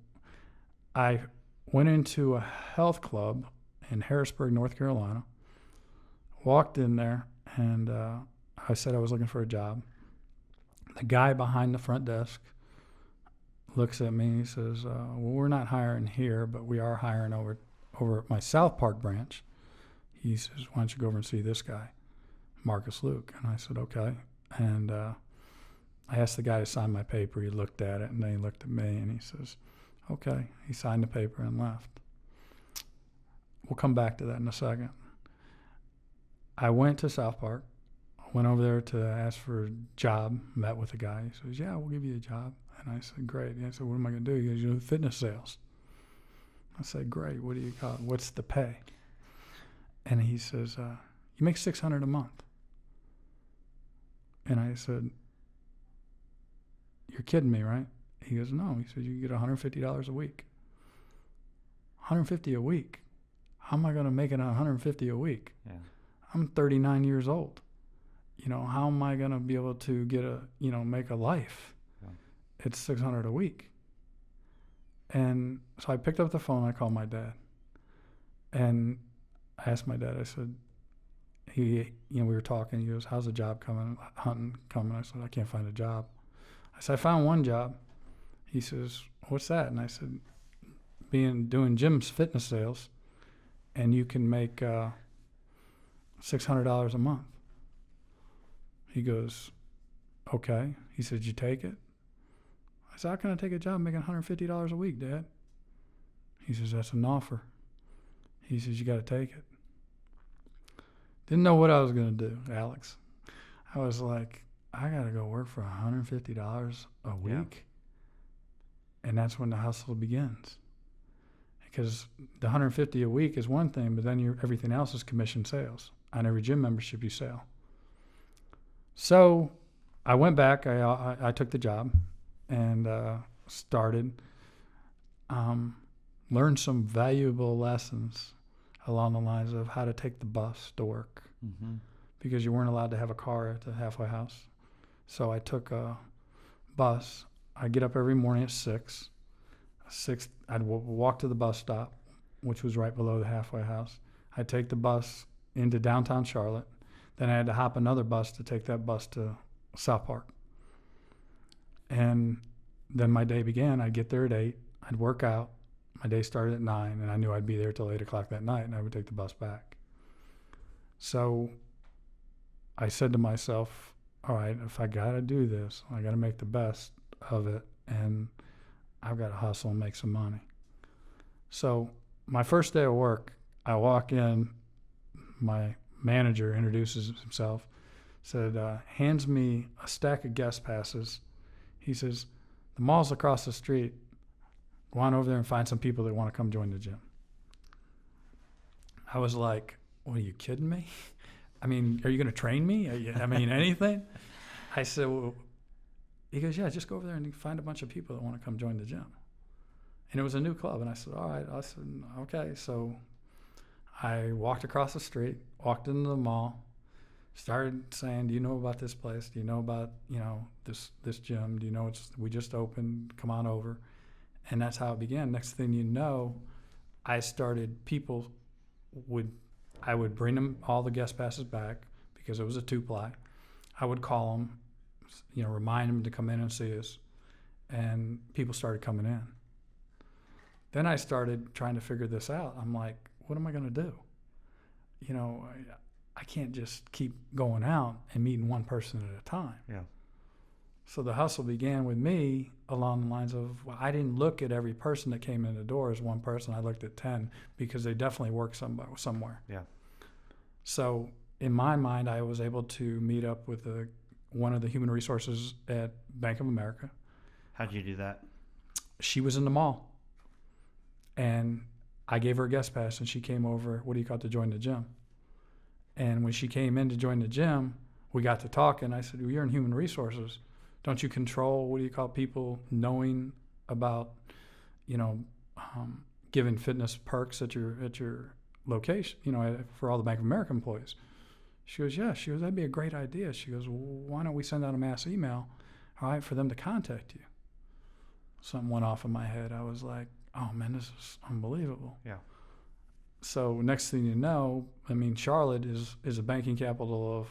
I went into a health club in Harrisburg, North Carolina, walked in there, and I said I was looking for a job. The guy behind the front desk looks at me and he says, well, we're not hiring here, but we are hiring over at my South Park branch. He says, why don't you go over and see this guy, Marcus Luke? And I said, okay. And I asked the guy to sign my paper. He looked at it, and then he looked at me, and he says, okay. He signed the paper and left. We'll come back to that in a second. I went to South Park, went over there to ask for a job, met with the guy. He says, yeah, we'll give you a job. And I said, great. And I said, what am I going to do? He goes, you do fitness sales. I said, great. What do you call it? What's the pay? And he says, you make $600 a month. And I said, you're kidding me, right? He goes, no. He says, you get $150 a week. $150 a week? How am I going to make it $150 a week? Yeah. I'm 39 years old. How am I going to be able to get make a life? Yeah. It's $600 a week. And so I picked up the phone. I called my dad. And I asked my dad, I said, we were talking. He goes, how's the job hunting coming? I said, I can't find a job. I said, I found one job. He says, what's that? And I said, doing Jim's fitness sales, and you can make $600 a month. He goes, okay. He said, you take it? I said, how can I take a job making $150 a week, Dad? He says, that's an offer. He says, you got to take it. Didn't know what I was going to do, Alex. I was like, I got to go work for $150 a week. Yeah. And that's when the hustle begins. Because the $150 a week is one thing, but then everything else is commission sales. On every gym membership you sell. So I went back. I took the job and started. Learned some valuable lessons along the lines of how to take the bus to work, because you weren't allowed to have a car at the halfway house. So I took a bus. I get up every morning at 6. I'd walk to the bus stop, which was right below the halfway house. I'd take the bus into downtown Charlotte. Then I had to hop another bus to take that bus to South Park. And then my day began. I'd get there at 8. I'd work out. My day started at 9, and I knew I'd be there till 8 o'clock that night, and I would take the bus back. So I said to myself, all right, if I got to do this, I got to make the best of it, and I've got to hustle and make some money. So my first day of work, I walk in, my manager introduces himself, said, hands me a stack of guest passes. He says, the mall's across the street. Go on over there and find some people that want to come join the gym. I was like, what, are you kidding me? I mean, are you going to train me? Anything? I said, well, he goes, yeah, just go over there and find a bunch of people that want to come join the gym. And it was a new club. And I said, all right. I said, okay. So I walked across the street, walked into the mall, started saying, do you know about this place? Do you know about, this gym? Do you know we just opened? Come on over. And that's how it began. Next thing you know, I started, I would bring them all the guest passes back because it was a 2-ply. I would call them, remind them to come in and see us. And people started coming in. Then I started trying to figure this out. I'm like, what am I going to do? I can't just keep going out and meeting one person at a time. Yeah. So the hustle began with me along the lines of, well, I didn't look at every person that came in the door as one person. I looked at 10 because they definitely work somewhere. Yeah. So in my mind, I was able to meet up with one of the human resources at Bank of America. How'd you do that? She was in the mall. And I gave her a guest pass, and she came over, to join the gym. And when she came in to join the gym, we got to talking. I said, well, you're in human resources. Don't you control, people knowing about, giving fitness perks at your location, for all the Bank of America employees? She goes, yeah. She goes, that'd be a great idea. She goes, well, why don't we send out a mass email, all right, for them to contact you? Something went off in my head. I was like, oh, man, this is unbelievable. Yeah. So next thing you know, Charlotte is a banking capital of,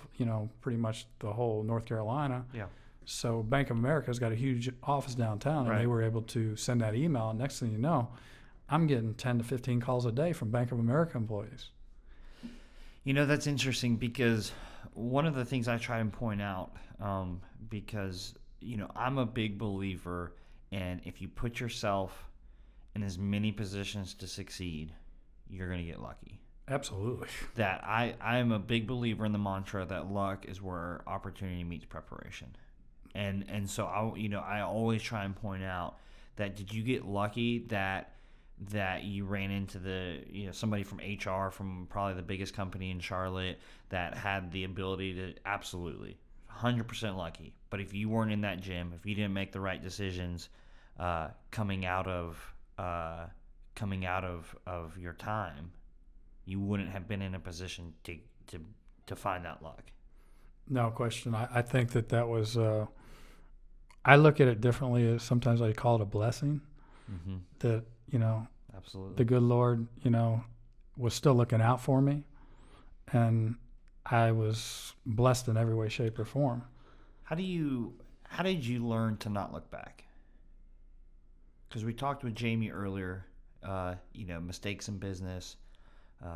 pretty much the whole North Carolina. Yeah. So Bank of America's got a huge office downtown, and right. They were able to send that email. And next thing you know, I'm getting 10 to 15 calls a day from Bank of America employees. That's interesting because one of the things I try and point out, because, I'm a big believer in if you put yourself in as many positions to succeed, you're going to get lucky. Absolutely. That I am a big believer in the mantra that luck is where opportunity meets preparation. And so I always try and point out that did you get lucky that you ran into somebody from HR from probably the biggest company in Charlotte that had the ability to absolutely 100% lucky. But if you weren't in that gym, if you didn't make the right decisions coming out of your time, you wouldn't have been in a position to find that luck. No question. I think that was. I look at it differently. Sometimes I call it a blessing. Mm-hmm. That absolutely, the good Lord, was still looking out for me, and I was blessed in every way, shape, or form. How did you learn to not look back? Because we talked with Jamie earlier. Mistakes in business,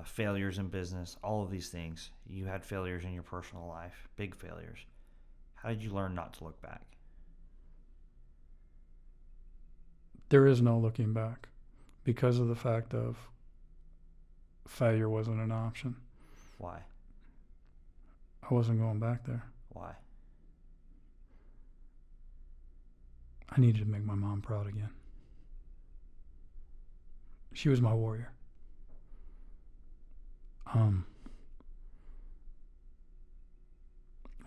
failures in business, all of these things. You had failures in your personal life, big failures. How did you learn not to look back? There is no looking back because of the fact of failure wasn't an option. Why? I wasn't going back there. Why? I needed to make my mom proud again. She was my warrior.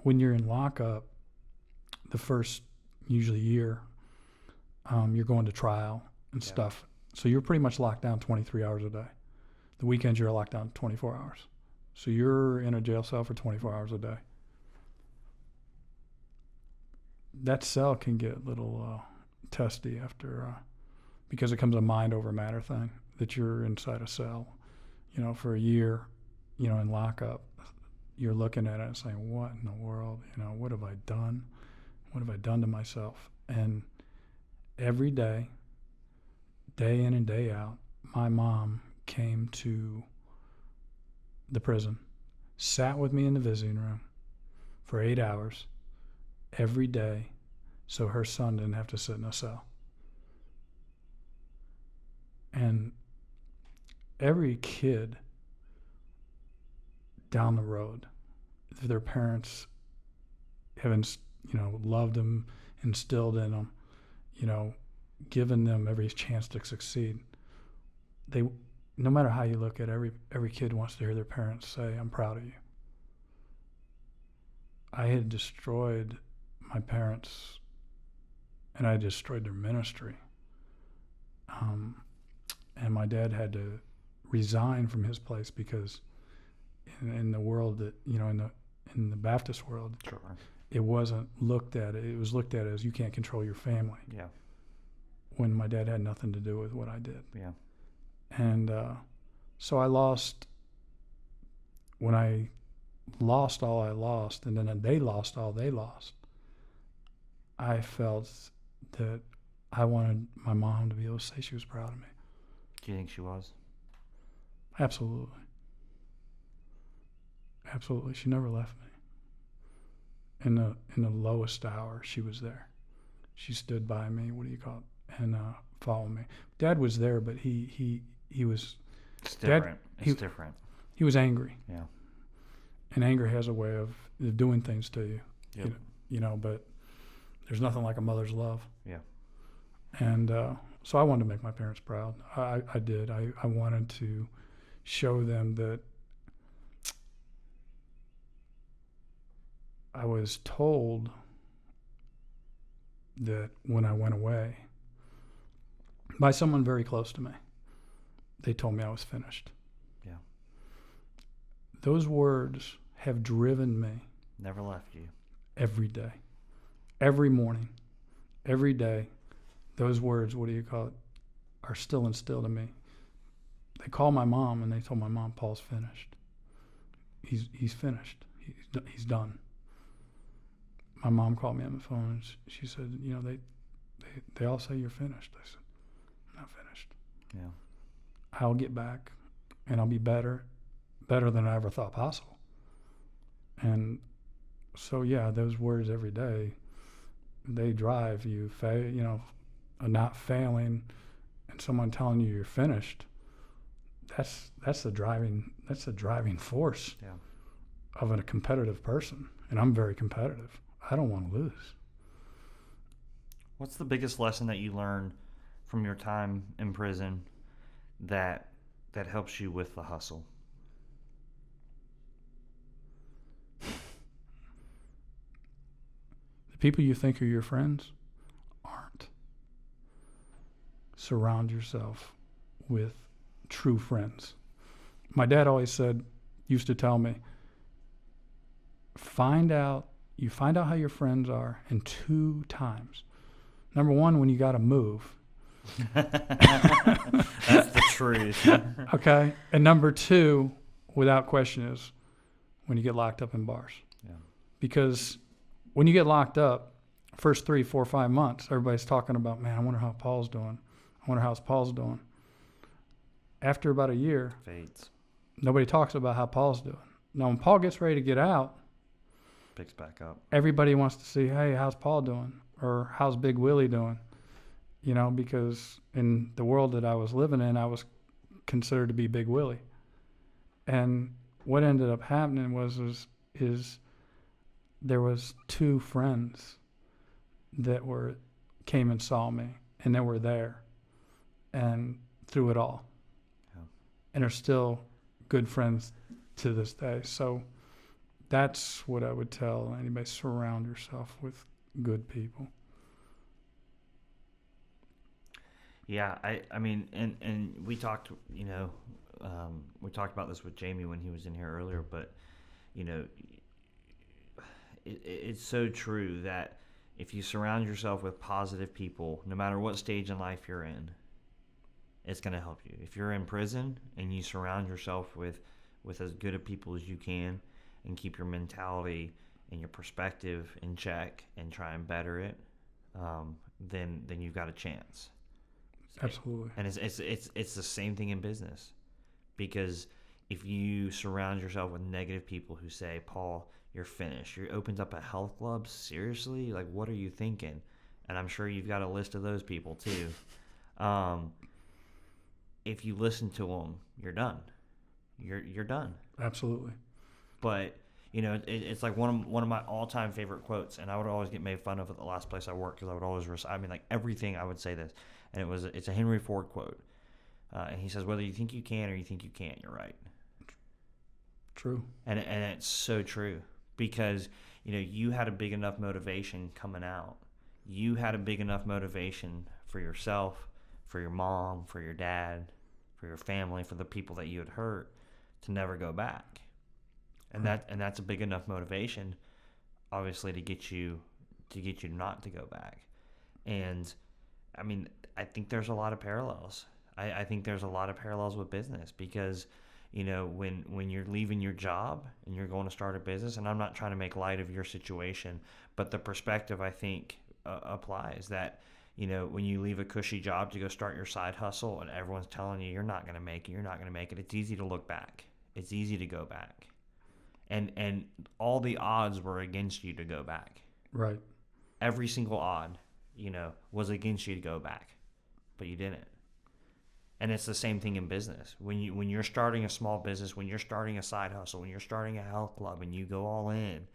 When you're in lockup, the first usually year, you're going to trial and stuff. So you're pretty much locked down 23 hours a day. The weekends you're locked down 24 hours. So you're in a jail cell for 24 hours a day. That cell can get a little testy after, because it becomes a mind over matter thing, that you're inside a cell, for a year, in lockup. You're looking at it and saying, what in the world, what have I done? What have I done to myself? And every day, day in and day out, my mom came to the prison, sat with me in the visiting room for 8 hours every day so her son didn't have to sit in a cell. And every kid down the road, if their parents haven't, loved them, instilled in them, given them every chance to succeed, no matter how you look at it, every kid wants to hear their parents say, I'm proud of you. I had destroyed my parents, and I destroyed their ministry. And my dad had to resign from his place because in the world that, in the Baptist world, Sure. It wasn't looked at. It was looked at as you can't control your family. Yeah. When my dad had nothing to do with what I did. Yeah. And so when I lost all I lost, and then they lost all they lost, I felt that I wanted my mom to be able to say she was proud of me. Do you think she was? Absolutely. Absolutely. She never left me. In the lowest hour, she was there. She stood by me, and followed me. Dad was there, but he was... It's different. It's different. He was angry. Yeah. And anger has a way of doing things to you. Yep. But there's nothing like a mother's love. Yeah. And so I wanted to make my parents proud. I did. I wanted to show them that I was told that when I went away, by someone very close to me, they told me I was finished. Yeah. Those words have driven me. Never left you. Every day. Every morning. Every day. Those words, are still instilled in me. They called my mom and they told my mom, Paul's finished. He's finished. He's done. My mom called me on the phone and she said, they all say you're finished. I said, I'm not finished. Yeah. I'll get back and I'll be better than I ever thought possible. And so, those words every day, they drive you, not failing and someone telling you you're finished. That's the driving force of a competitive person. And I'm very competitive. I don't want to lose. What's the biggest lesson that you learned from your time in prison that helps you with the hustle? The people you think are your friends aren't. Surround yourself with true friends. My dad always used to tell me, you find out how your friends are in 2 times. Number 1, when you got to move. That's the truth. Okay. And number 2, without question, is when you get locked up in bars. Yeah. Because when you get locked up, first 3, 4, 5 months, everybody's talking about, man, I wonder how Paul's doing. I wonder how Paul's doing. After about a year, Fades. nobody talks about how Paul's doing. Now, when Paul gets ready to get out, Picks back up. everybody wants to see, hey, how's Paul doing? Or how's Big Willie doing? because in the world that I was living in, I was considered to be Big Willie. And what ended up happening is there was two friends that came and saw me, and they were there and through it all. Yeah. And are still good friends to this day. So that's what I would tell anybody: surround yourself with good people. Yeah, I mean, and we talked, we talked about this with Jamie when he was in here earlier, but, it's so true that if you surround yourself with positive people, no matter what stage in life you're in, it's going to help you. If you're in prison and you surround yourself with as good of people as you can and keep your mentality and your perspective in check and try and better it, then you've got a chance. Absolutely. And it's the same thing in business, because if you surround yourself with negative people who say, Paul, you're finished, you opened up a health club, seriously, like, what are you thinking? And I'm sure you've got a list of those people too. If you listen to them, you're done. You're done. Absolutely. But it's like one of my all-time favorite quotes, and I would always get made fun of at the last place I worked because I would always like everything I would say this, and it's a Henry Ford quote, and he says, whether you think you can or you think you can't, you're right. True. And it's so true, because you had a big enough motivation coming out. You had a big enough motivation for yourself, for your mom, for your dad, for your family, for the people that you had hurt, to never go back. And that's a big enough motivation, obviously, to get you not to go back. And I mean, I think there's a lot of parallels. I think there's a lot of parallels with business, because when you're leaving your job and you're going to start a business, and I'm not trying to make light of your situation, but the perspective, I think, applies that when you leave a cushy job to go start your side hustle and everyone's telling you you're not going to make it, it's easy to look back. It's easy to go back. And all the odds were against you to go back. Right. Every single odd, was against you to go back, but you didn't. And it's the same thing in business. When you're starting a small business, when you're starting a side hustle, when you're starting a health club, and you go all in,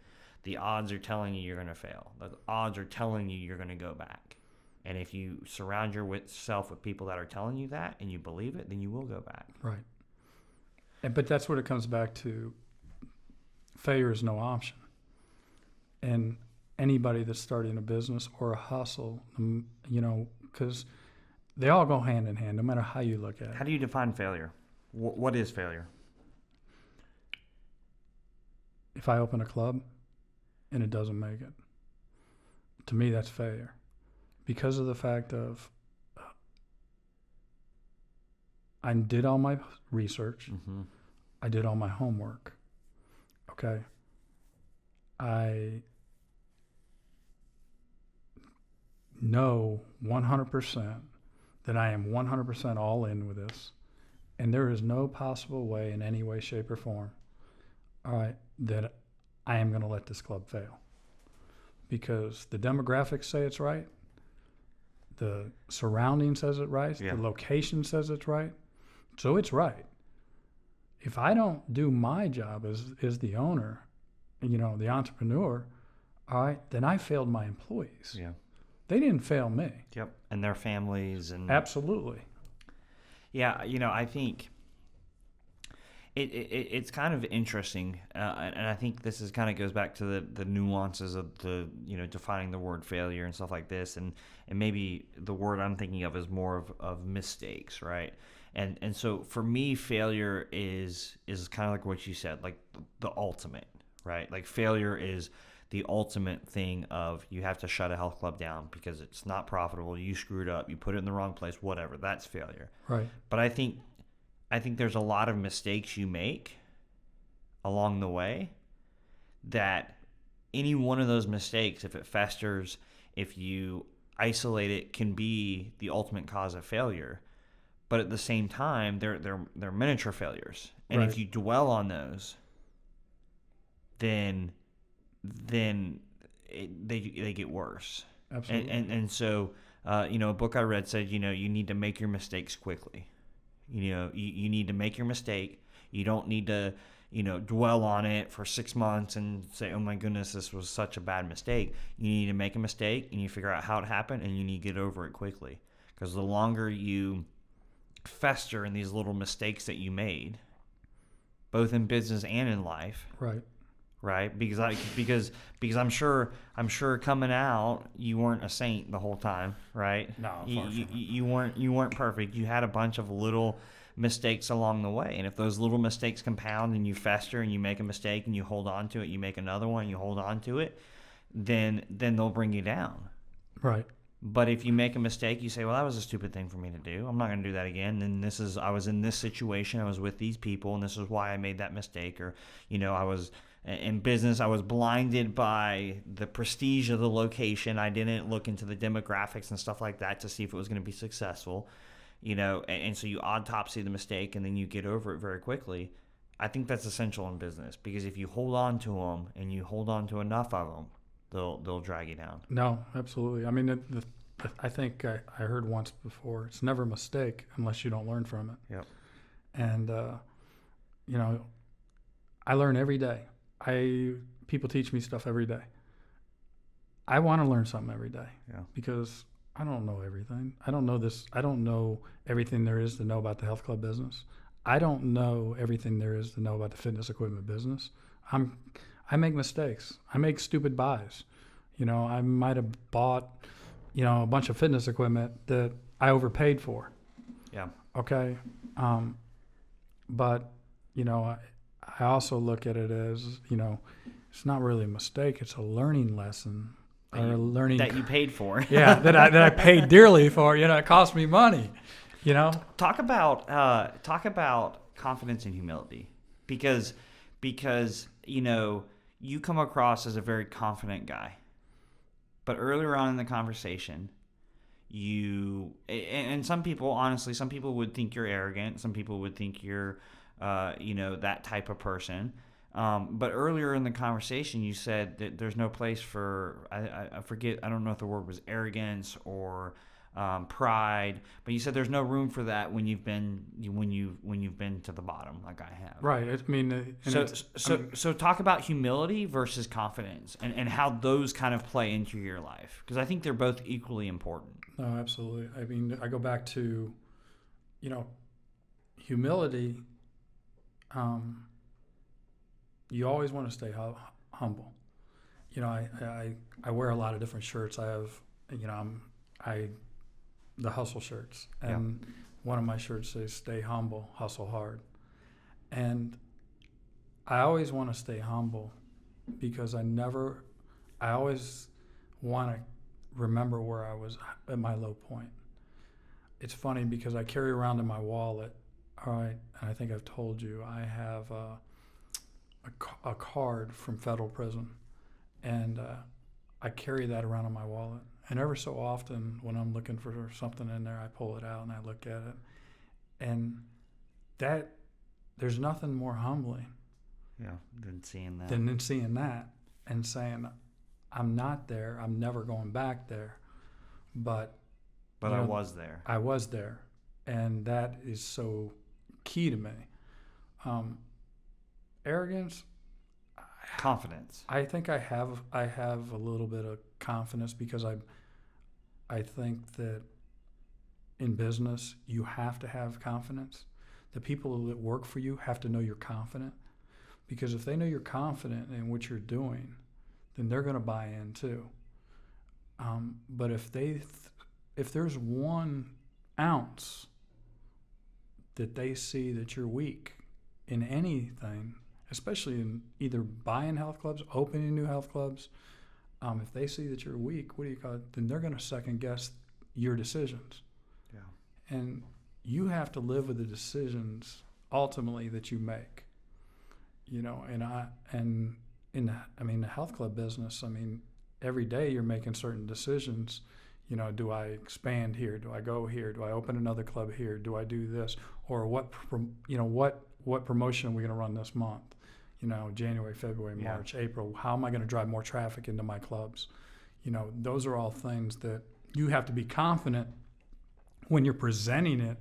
the odds are telling you you're going to fail. The odds are telling you you're going to go back. And if you surround yourself with people that are telling you that and you believe it, then you will go back. Right. But that's what it comes back to. Failure is no option. And anybody that's starting a business or a hustle, because they all go hand in hand, no matter how you look at it. How do you define failure? What is failure? If I open a club and it doesn't make it, to me, that's failure. Because of the fact of I did all my research. Mm-hmm. I did all my homework. Okay. I know 100% that I am 100% all in with this, and there is no possible way, in any way, shape, or form, all right, that I am going to let this club fail. Because the demographics say it's right, the surrounding says it right, yeah. The location says it's right, so it's right. If I don't do my job as the owner, the entrepreneur, all right, then I failed my employees. Yeah. They didn't fail me. Yep. And their families. And absolutely. Yeah, I think it's kind of interesting, and I think this is kind of goes back to the nuances of the defining the word failure and stuff like this, and maybe the word I'm thinking of is more of mistakes, right? And so for me, failure is kind of like what you said, like the ultimate, right? Like failure is the ultimate thing of you have to shut a health club down because it's not profitable, you screwed up, you put it in the wrong place, whatever. That's failure. Right. But I think there's a lot of mistakes you make along the way that any one of those mistakes, if it festers, if you isolate it, can be the ultimate cause of failure. But at the same time, they're miniature failures. And right. If you dwell on those, then they get worse. Absolutely. And so a book I read said, you need to make your mistakes quickly. You need to make your mistake. You don't need to, dwell on it for 6 months and say, oh my goodness, this was such a bad mistake. You need to make a mistake and you figure out how it happened and you need to get over it quickly. Because the longer you fester in these little mistakes that you made, both in business and in life, right? Because I'm sure coming out, you weren't a saint the whole time, right? No, you weren't perfect. You had a bunch of little mistakes along the way, and if those little mistakes compound and you fester and you make a mistake and you hold on to it, you make another one, and you hold on to it, then they'll bring you down. Right. But if you make a mistake, you say, well, that was a stupid thing for me to do. I'm not going to do that again. And I was in this situation. I was with these people, and this is why I made that mistake. Or, I was in business. I was blinded by the prestige of the location. I didn't look into the demographics and stuff like that to see if it was going to be successful. And so you autopsy the mistake, and then you get over it very quickly. I think that's essential in business, because if you hold on to them and you hold on to enough of them, they'll drag you down. No, absolutely. I mean, I think I heard once before, it's never a mistake unless you don't learn from it. Yep. And, I learn every day. People teach me stuff every day. I want to learn something every day. Yeah. Because I don't know everything. I don't know everything there is to know about the health club business. I don't know everything there is to know about the fitness equipment business. I make mistakes. I make stupid buys. I might have bought, a bunch of fitness equipment that I overpaid for. Yeah. Okay. But, I also look at it as, it's not really a mistake. It's a learning lesson. Or a learning that you paid for. Yeah, that I paid dearly for. It cost me money. Talk about confidence and humility, because you come across as a very confident guy, but earlier on in the conversation, and some people would think you're arrogant. Some people would think you're that type of person. But earlier in the conversation, you said that there's no place for, I forget, I don't know if the word was arrogance or pride, but you said there's no room for that when you've been to the bottom, like I have. Right. I mean, so talk about humility versus confidence and how those kind of play into your life, because I think they're both equally important. No, absolutely. I mean, I go back to, humility. You always want to stay humble. I wear a lot of different shirts. I have, the hustle shirts, and one of my shirts says "Stay humble, hustle hard," and I always want to stay humble because I always want to remember where I was at my low point. It's funny because I carry around in my wallet. All right, and I think I've told you I have a card from federal prison, and I carry that around in my wallet. And ever so often, when I'm looking for something in there, I pull it out and I look at it. And there's nothing more humbling than seeing that and saying, I'm not there, I'm never going back there, but I was there. I was there, and that is so key to me. Arrogance, confidence. I think I have a little bit of confidence because I think that in business you have to have confidence. The people that work for you have to know you're confident, because if they know you're confident in what you're doing, then they're going to buy in too. But if there's 1 ounce that they see that you're weak in anything, especially in either buying health clubs, opening new health clubs, if they see that you're weak, then they're going to second guess your decisions. Yeah. And you have to live with the decisions ultimately that you make. And in the health club business, every day you're making certain decisions. Do I expand here? Do I go here? Do I open another club here? Do I do this? Or what promotion are we going to run this month? January, February, March, April. How am I going to drive more traffic into my clubs? Those are all things that you have to be confident when you're presenting it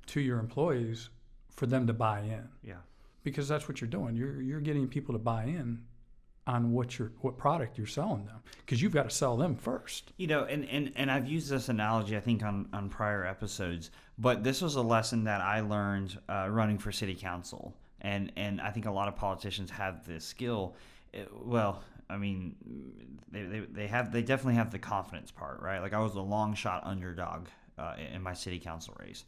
to your employees for them to buy in. Yeah. Because that's what you're doing. You're getting people to buy in on what product you're selling them, because you've got to sell them first. You know, and I've used this analogy, I think, on prior episodes, but this was a lesson that I learned running for city council. And I think a lot of politicians have this skill. Well, I mean, they definitely have the confidence part, right? Like, I was a long shot underdog in my city council race.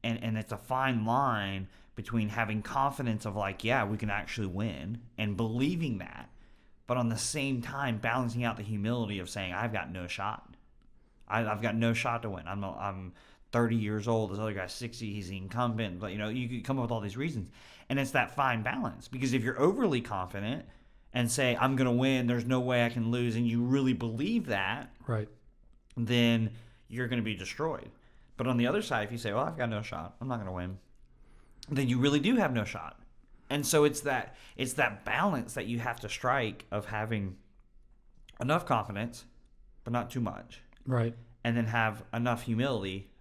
And it's a fine line between having confidence of like, yeah, we can actually win, and believing that, but on the same time balancing out the humility of saying, I've got no shot. I've got no shot to win. I'm 30 years old. This other guy's 60. He's the incumbent. But, you know, you could come up with all these reasons. And it's that fine balance. Because if you're overly confident and say, I'm going to win, there's no way I can lose, and you really believe that, right, then you're going to be destroyed. But on the other side, if you say, well, I've got no shot, I'm not going to win, then you really do have no shot. And so it's that balance that you have to strike of having enough confidence, but not too much. Right. And then have enough humility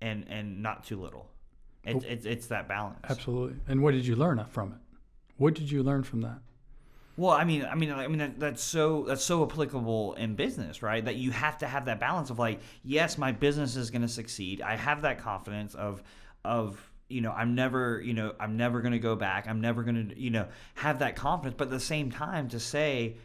and not too little. It's that balance. Absolutely. And what did you learn from it? What did you learn from that? Well, I mean, that's so applicable in business, right? That you have to have that balance of like, yes, my business is going to succeed. I have that confidence of you know, I'm never going to go back. I'm never going to, you know, have that confidence. But at the same time, to say,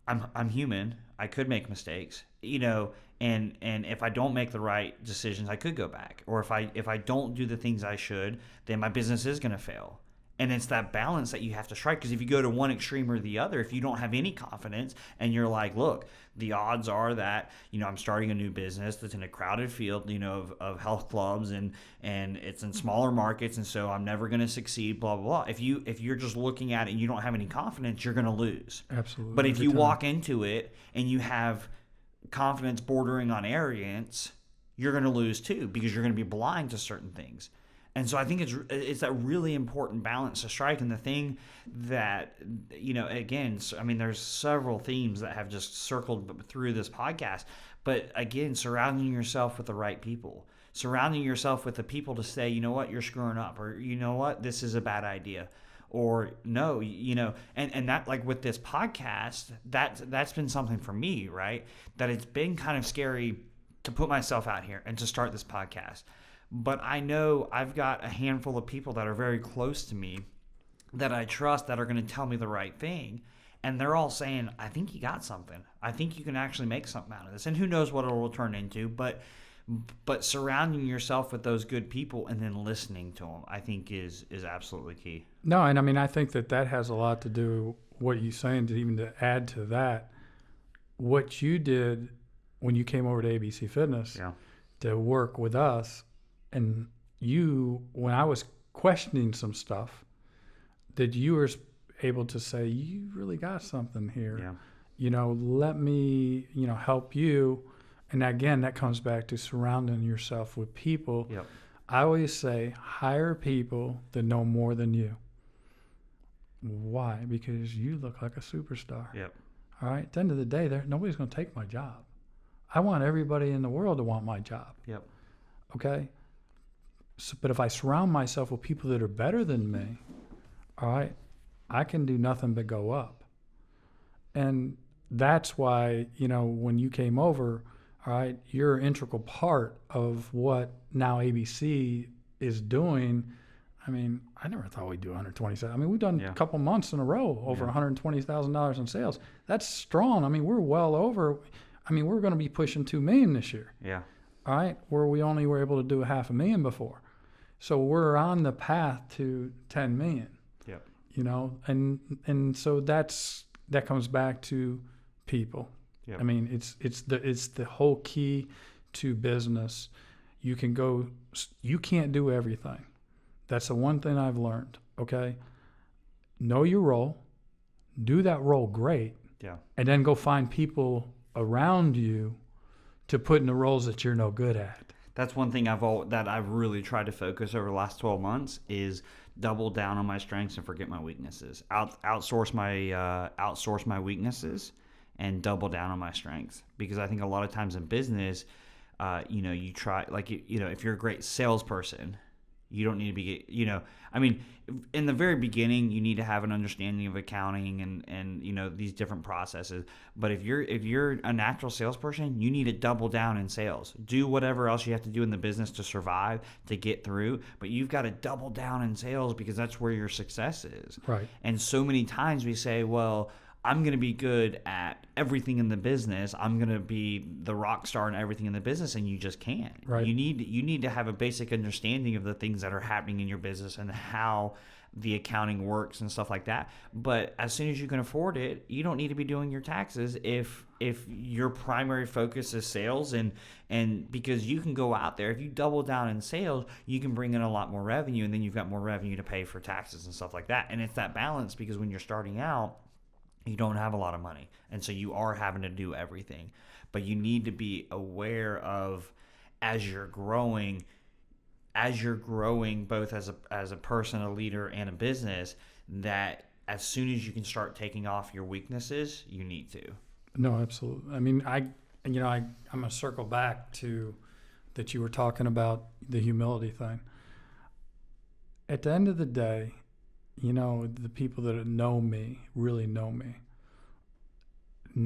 I'm human. I could make mistakes, you know, and if I don't make the right decisions, I could go back. Or if I don't do the things I should, then my business is going to fail. And it's that balance that you have to strike, because if you go to one extreme or the other, if you don't have any confidence and you're like, look, the odds are that, you know, I'm starting a new business that's in a crowded field, you know, of health clubs, and it's in smaller markets, and so I'm never going to succeed, blah, blah, blah. If you're just looking at it and you don't have any confidence, you're going to lose. Absolutely. But if you walk into it and you have confidence bordering on arrogance, you're going to lose too, because you're going to be blind to certain things. And so I think it's that really important balance to strike. And the thing that, you know, again, I mean, there's several themes that have just circled through this podcast. But again, surrounding yourself with the right people, surrounding yourself with the people to say, you know what, you're screwing up, or you know what, this is a bad idea, or no, you know, and that, like with this podcast, that's been something for me, right? That it's been kind of scary to put myself out here and to start this podcast. But I know I've got a handful of people that are very close to me that I trust, that are going to tell me the right thing. And they're all saying, I think you got something. I think you can actually make something out of this. And who knows what it will turn into. But surrounding yourself with those good people and then listening to them, I think is absolutely key. No, and I mean, I think that has a lot to do what you're saying, to add to that. What you did when you came over to ABC Fitness to work with us, and you, when I was questioning some stuff, that you were able to say, you really got something here. Yeah. You know, let me, you know, help you. And again, that comes back to surrounding yourself with people. Yep. I always say, hire people that know more than you. Why? Because you look like a superstar. Yep. All right? At the end of the day, nobody's going to take my job. I want everybody in the world to want my job. Yep. Okay? So, but if I surround myself with people that are better than me, all right, I can do nothing but go up. And that's why, you know, when you came over, all right, you're an integral part of what now ABC is doing. I mean, I never thought we'd do 127. I mean, we've done a couple months in a row over $120,000 in sales. That's strong. I mean, we're well over. I mean, we're going to be pushing $2 million this year. Yeah. All right, where we only were able to do $500,000 before. So we're on the path to 10 million. Yep. You know, and so that comes back to people. Yep. I mean, it's the whole key to business. You can't do everything. That's the one thing I've learned. Okay, know your role, do that role great, and then go find people around you to put in the roles that you're no good at. That's one thing I've really tried to focus over the last 12 months is double down on my strengths and forget my weaknesses. Outsource my weaknesses and double down on my strengths. Because I think a lot of times in business, you try, like, if you're a great salesperson, you don't need to be, I mean, in the very beginning, you need to have an understanding of accounting and these different processes. But if you're a natural salesperson, you need to double down in sales. Do whatever else you have to do in the business to survive, to get through. But you've got to double down in sales because that's where your success is. Right. And so many times we say, well, I'm going to be good at everything in the business. I'm going to be the rock star in everything in the business, and you just can't. Right. You need to have a basic understanding of the things that are happening in your business and how the accounting works and stuff like that. But as soon as you can afford it, you don't need to be doing your taxes if your primary focus is sales, and because you can go out there, if you double down in sales, you can bring in a lot more revenue, and then you've got more revenue to pay for taxes and stuff like that. And it's that balance, because when you're starting out, you don't have a lot of money, and so you are having to do everything. But you need to be aware of, as you're growing both as a person, a leader, and a business, that as soon as you can start taking off your weaknesses, you need to. No, absolutely. I mean, I'm going to circle back to that you were talking about the humility thing. At the end of the day, the people that know me, really know me, they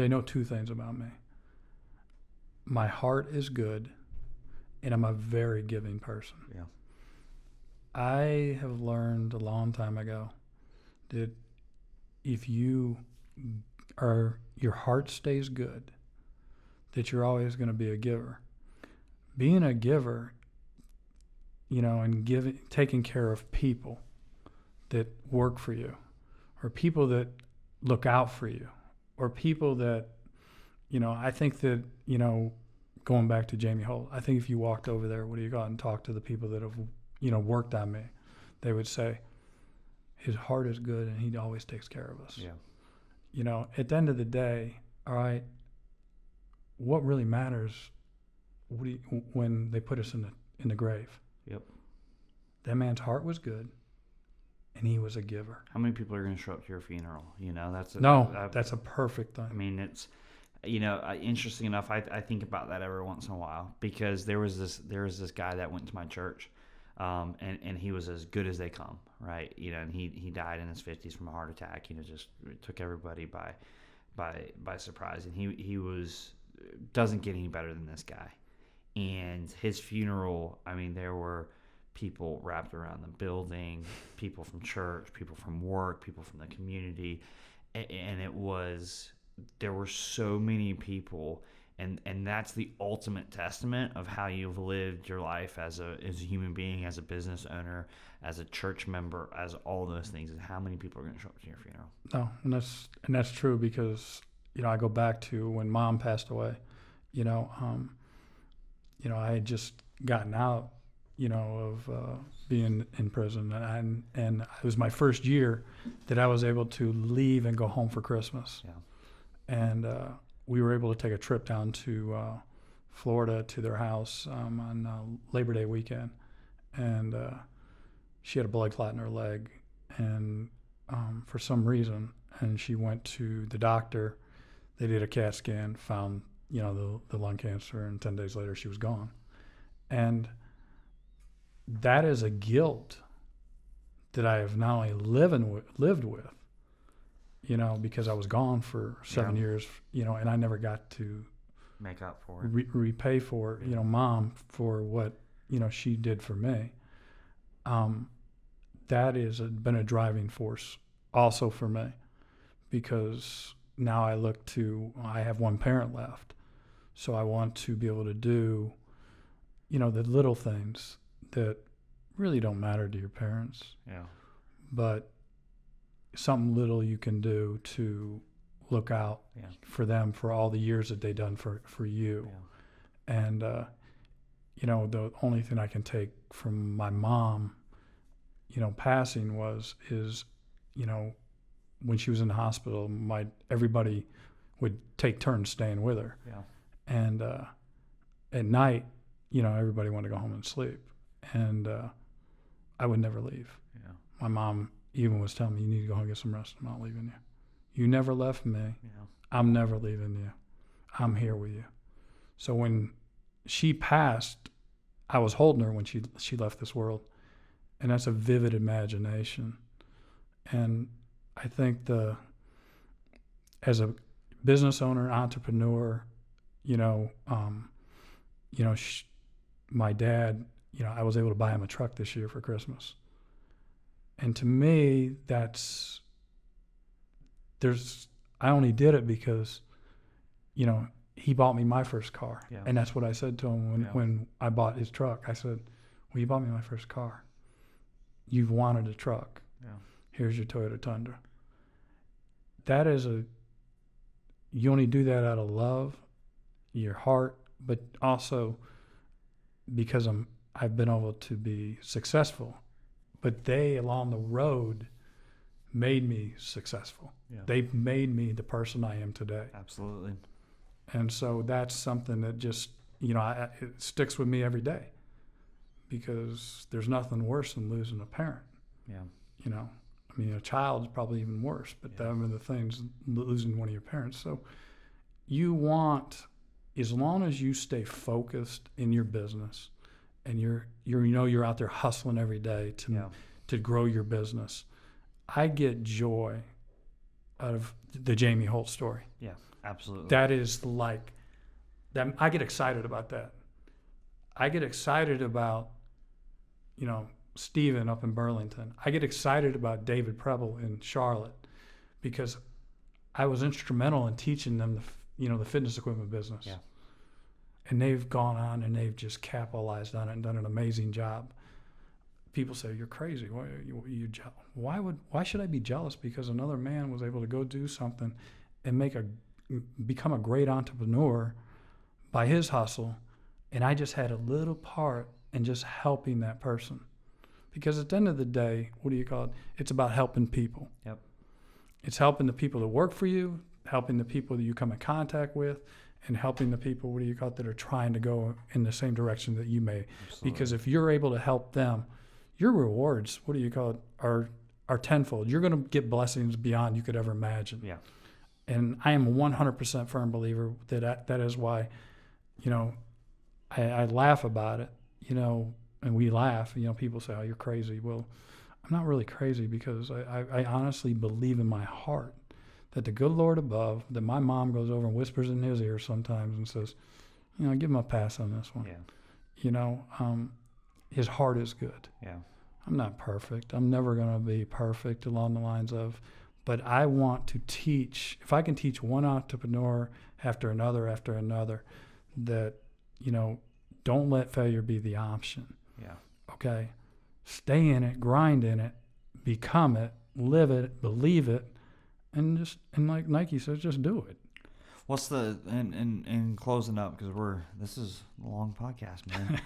know two things about me. My heart is good, and I'm a very giving person. Yeah. I have learned a long time ago that if your heart stays good, that you're always going to be a giver. Being a giver, and taking care of people that work for you, or people that look out for you, or people that, I think that, going back to Jamie Holt, I think if you walked over there, would you go out and talk to the people that have, worked on me, they would say, his heart is good and he always takes care of us. Yeah. At the end of the day, all right, what really matters when they put us in the grave? Yep. That man's heart was good, and he was a giver. How many people are going to show up to your funeral? That's a perfect thing. I mean, it's, interesting enough, I think about that every once in a while, because there was this guy that went to my church, and he was as good as they come, right? And he died in his 50s from a heart attack. Just took everybody by surprise, and he doesn't get any better than this guy. And his funeral, I mean, there were people wrapped around the building, people from church, people from work, people from the community, and there were so many people, and that's the ultimate testament of how you've lived your life as a human being, as a business owner, as a church member, as all those things, and how many people are going to show up to your funeral. No, and that's true, because I go back to when Mom passed away. I had just gotten out, of being in prison, and it was my first year that I was able to leave and go home for Christmas. Yeah. And we were able to take a trip down to Florida to their house on Labor Day weekend, and she had a blood clot in her leg, and for some reason, and she went to the doctor. They did a CAT scan, found the lung cancer, and 10 days later she was gone. And that is a guilt that I have not only lived with, because I was gone for 7 years, and I never got to make up for it, repay for, Mom for what, she did for me. That has been a driving force also for me, because now I have one parent left. So I want to be able to do, the little things that really don't matter to your parents. Yeah. But something little you can do to look out for them for all the years that they've done for you. Yeah. And, the only thing I can take from my mom, passing is, when she was in the hospital, everybody would take turns staying with her. Yeah. And at night, everybody wanted to go home and sleep. And I would never leave. Yeah. My mom even was telling me, you need to go home and get some rest. I'm not leaving you. You never left me. Yeah. I'm never leaving you. I'm here with you. So when she passed, I was holding her when she left this world, and that's a vivid imagination. And I think as a business owner, entrepreneur, you know, my dad, I was able to buy him a truck this year for Christmas. And to me, I only did it because, he bought me my first car. Yeah. And that's what I said to him when I bought his truck. I said, well, you bought me my first car. You've wanted a truck. Yeah. Here's your Toyota Tundra. That is you only do that out of love, your heart, but also because I've been able to be successful. But they, along the road, made me successful. Yeah. They've made me the person I am today. Absolutely. And so that's something that just, it sticks with me every day, because there's nothing worse than losing a parent. Yeah. A child's probably even worse, but them are the things, losing one of your parents. So you want, as long as you stay focused in your business and you're out there hustling every day to grow your business. I get joy out of the Jamie Holt story. Yeah, absolutely. That is like that. I get excited about that. I get excited about, Stephen up in Burlington. I get excited about David Preble in Charlotte, because I was instrumental in teaching them the fitness equipment business. Yeah. And they've gone on and they've just capitalized on it and done an amazing job. People say, you're crazy. Why should I be jealous because another man was able to go do something and become a great entrepreneur by his hustle, and I just had a little part in just helping that person? Because at the end of the day, it's about helping people. Yep. It's helping the people that work for you, helping the people that you come in contact with, and helping the people, that are trying to go in the same direction that you may. Absolutely. Because if you're able to help them, your rewards, are tenfold. You're going to get blessings beyond you could ever imagine. Yeah. And I am a 100% firm believer that is why, I laugh about it, and we laugh. People say, oh, you're crazy. Well, I'm not really crazy, because I honestly believe in my heart that the good Lord above, that my mom goes over and whispers in his ear sometimes and says, give him a pass on this one. Yeah. His heart is good. Yeah. I'm not perfect. I'm never going to be perfect along the lines of, but I want to teach. If I can teach one entrepreneur after another, that, don't let failure be the option. Yeah. Okay. Stay in it, grind in it, become it, live it, believe it, and like Nike says, just do it. What's in closing up, because this is a long podcast, man.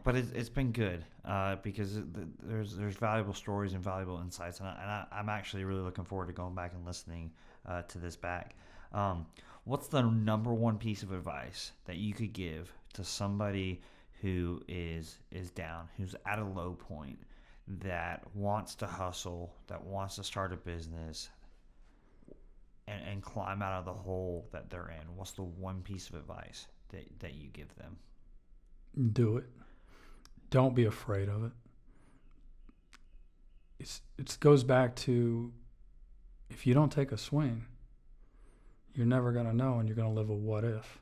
But it's been good because there's valuable stories and valuable insights, and I'm actually really looking forward to going back and listening to this back. What's the number one piece of advice that you could give to somebody who is down, who's at a low point, that wants to hustle, that wants to start a business, and climb out of the hole that they're in? What's the one piece of advice that you give them? Do it. Don't be afraid of it. It goes back to, if you don't take a swing, you're never going to know, and you're going to live a what if.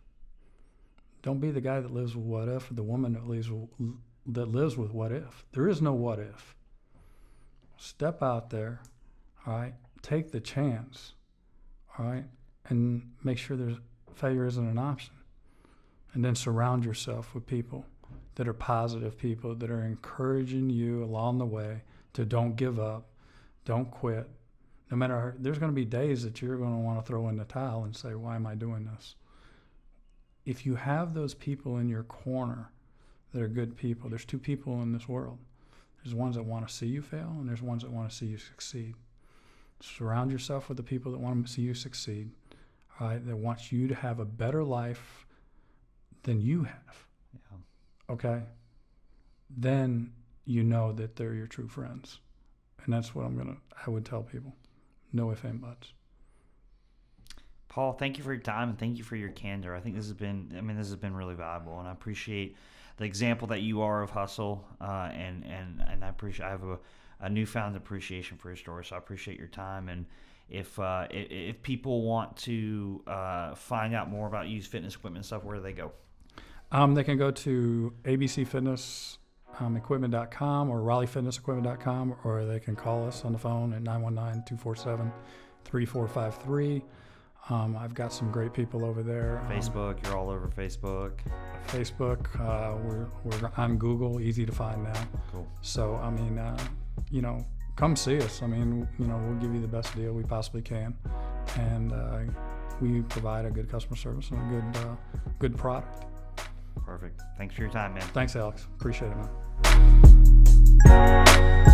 Don't be the guy that lives with what if, or the woman that lives with what if. There is no what if. Step out there, all right? Take the chance, all right? And make sure failure isn't an option. And then surround yourself with people that are positive people, that are encouraging you along the way to don't give up, don't quit. No matter, there's going to be days that you're going to want to throw in the towel and say, why am I doing this? If you have those people in your corner that are good people, there's two people in this world. There's ones that want to see you fail, and there's ones that want to see you succeed. Surround yourself with the people that want to see you succeed, all right, that want you to have a better life than you have. Yeah. Okay? Then you know that they're your true friends. And that's what I would tell people. No ifs, ands, buts. Paul, thank you for your time and thank you for your candor. I think this has been really valuable, and I appreciate the example that you are of hustle, and I have a newfound appreciation for your story. So I appreciate your time. And if people want to find out more about used fitness equipment and stuff, where do they go? They can go to abcfitnessequipment.com or raleighfitnessequipment.com, or they can call us on the phone at 919-247-3453. I've got some great people over there. Facebook, you're all over Facebook. We're on Google, easy to find now. Cool. So, I mean, come see us. I mean, we'll give you the best deal we possibly can. And we provide a good customer service and a good product. Perfect. Thanks for your time, man. Thanks, Alex. Appreciate it, man.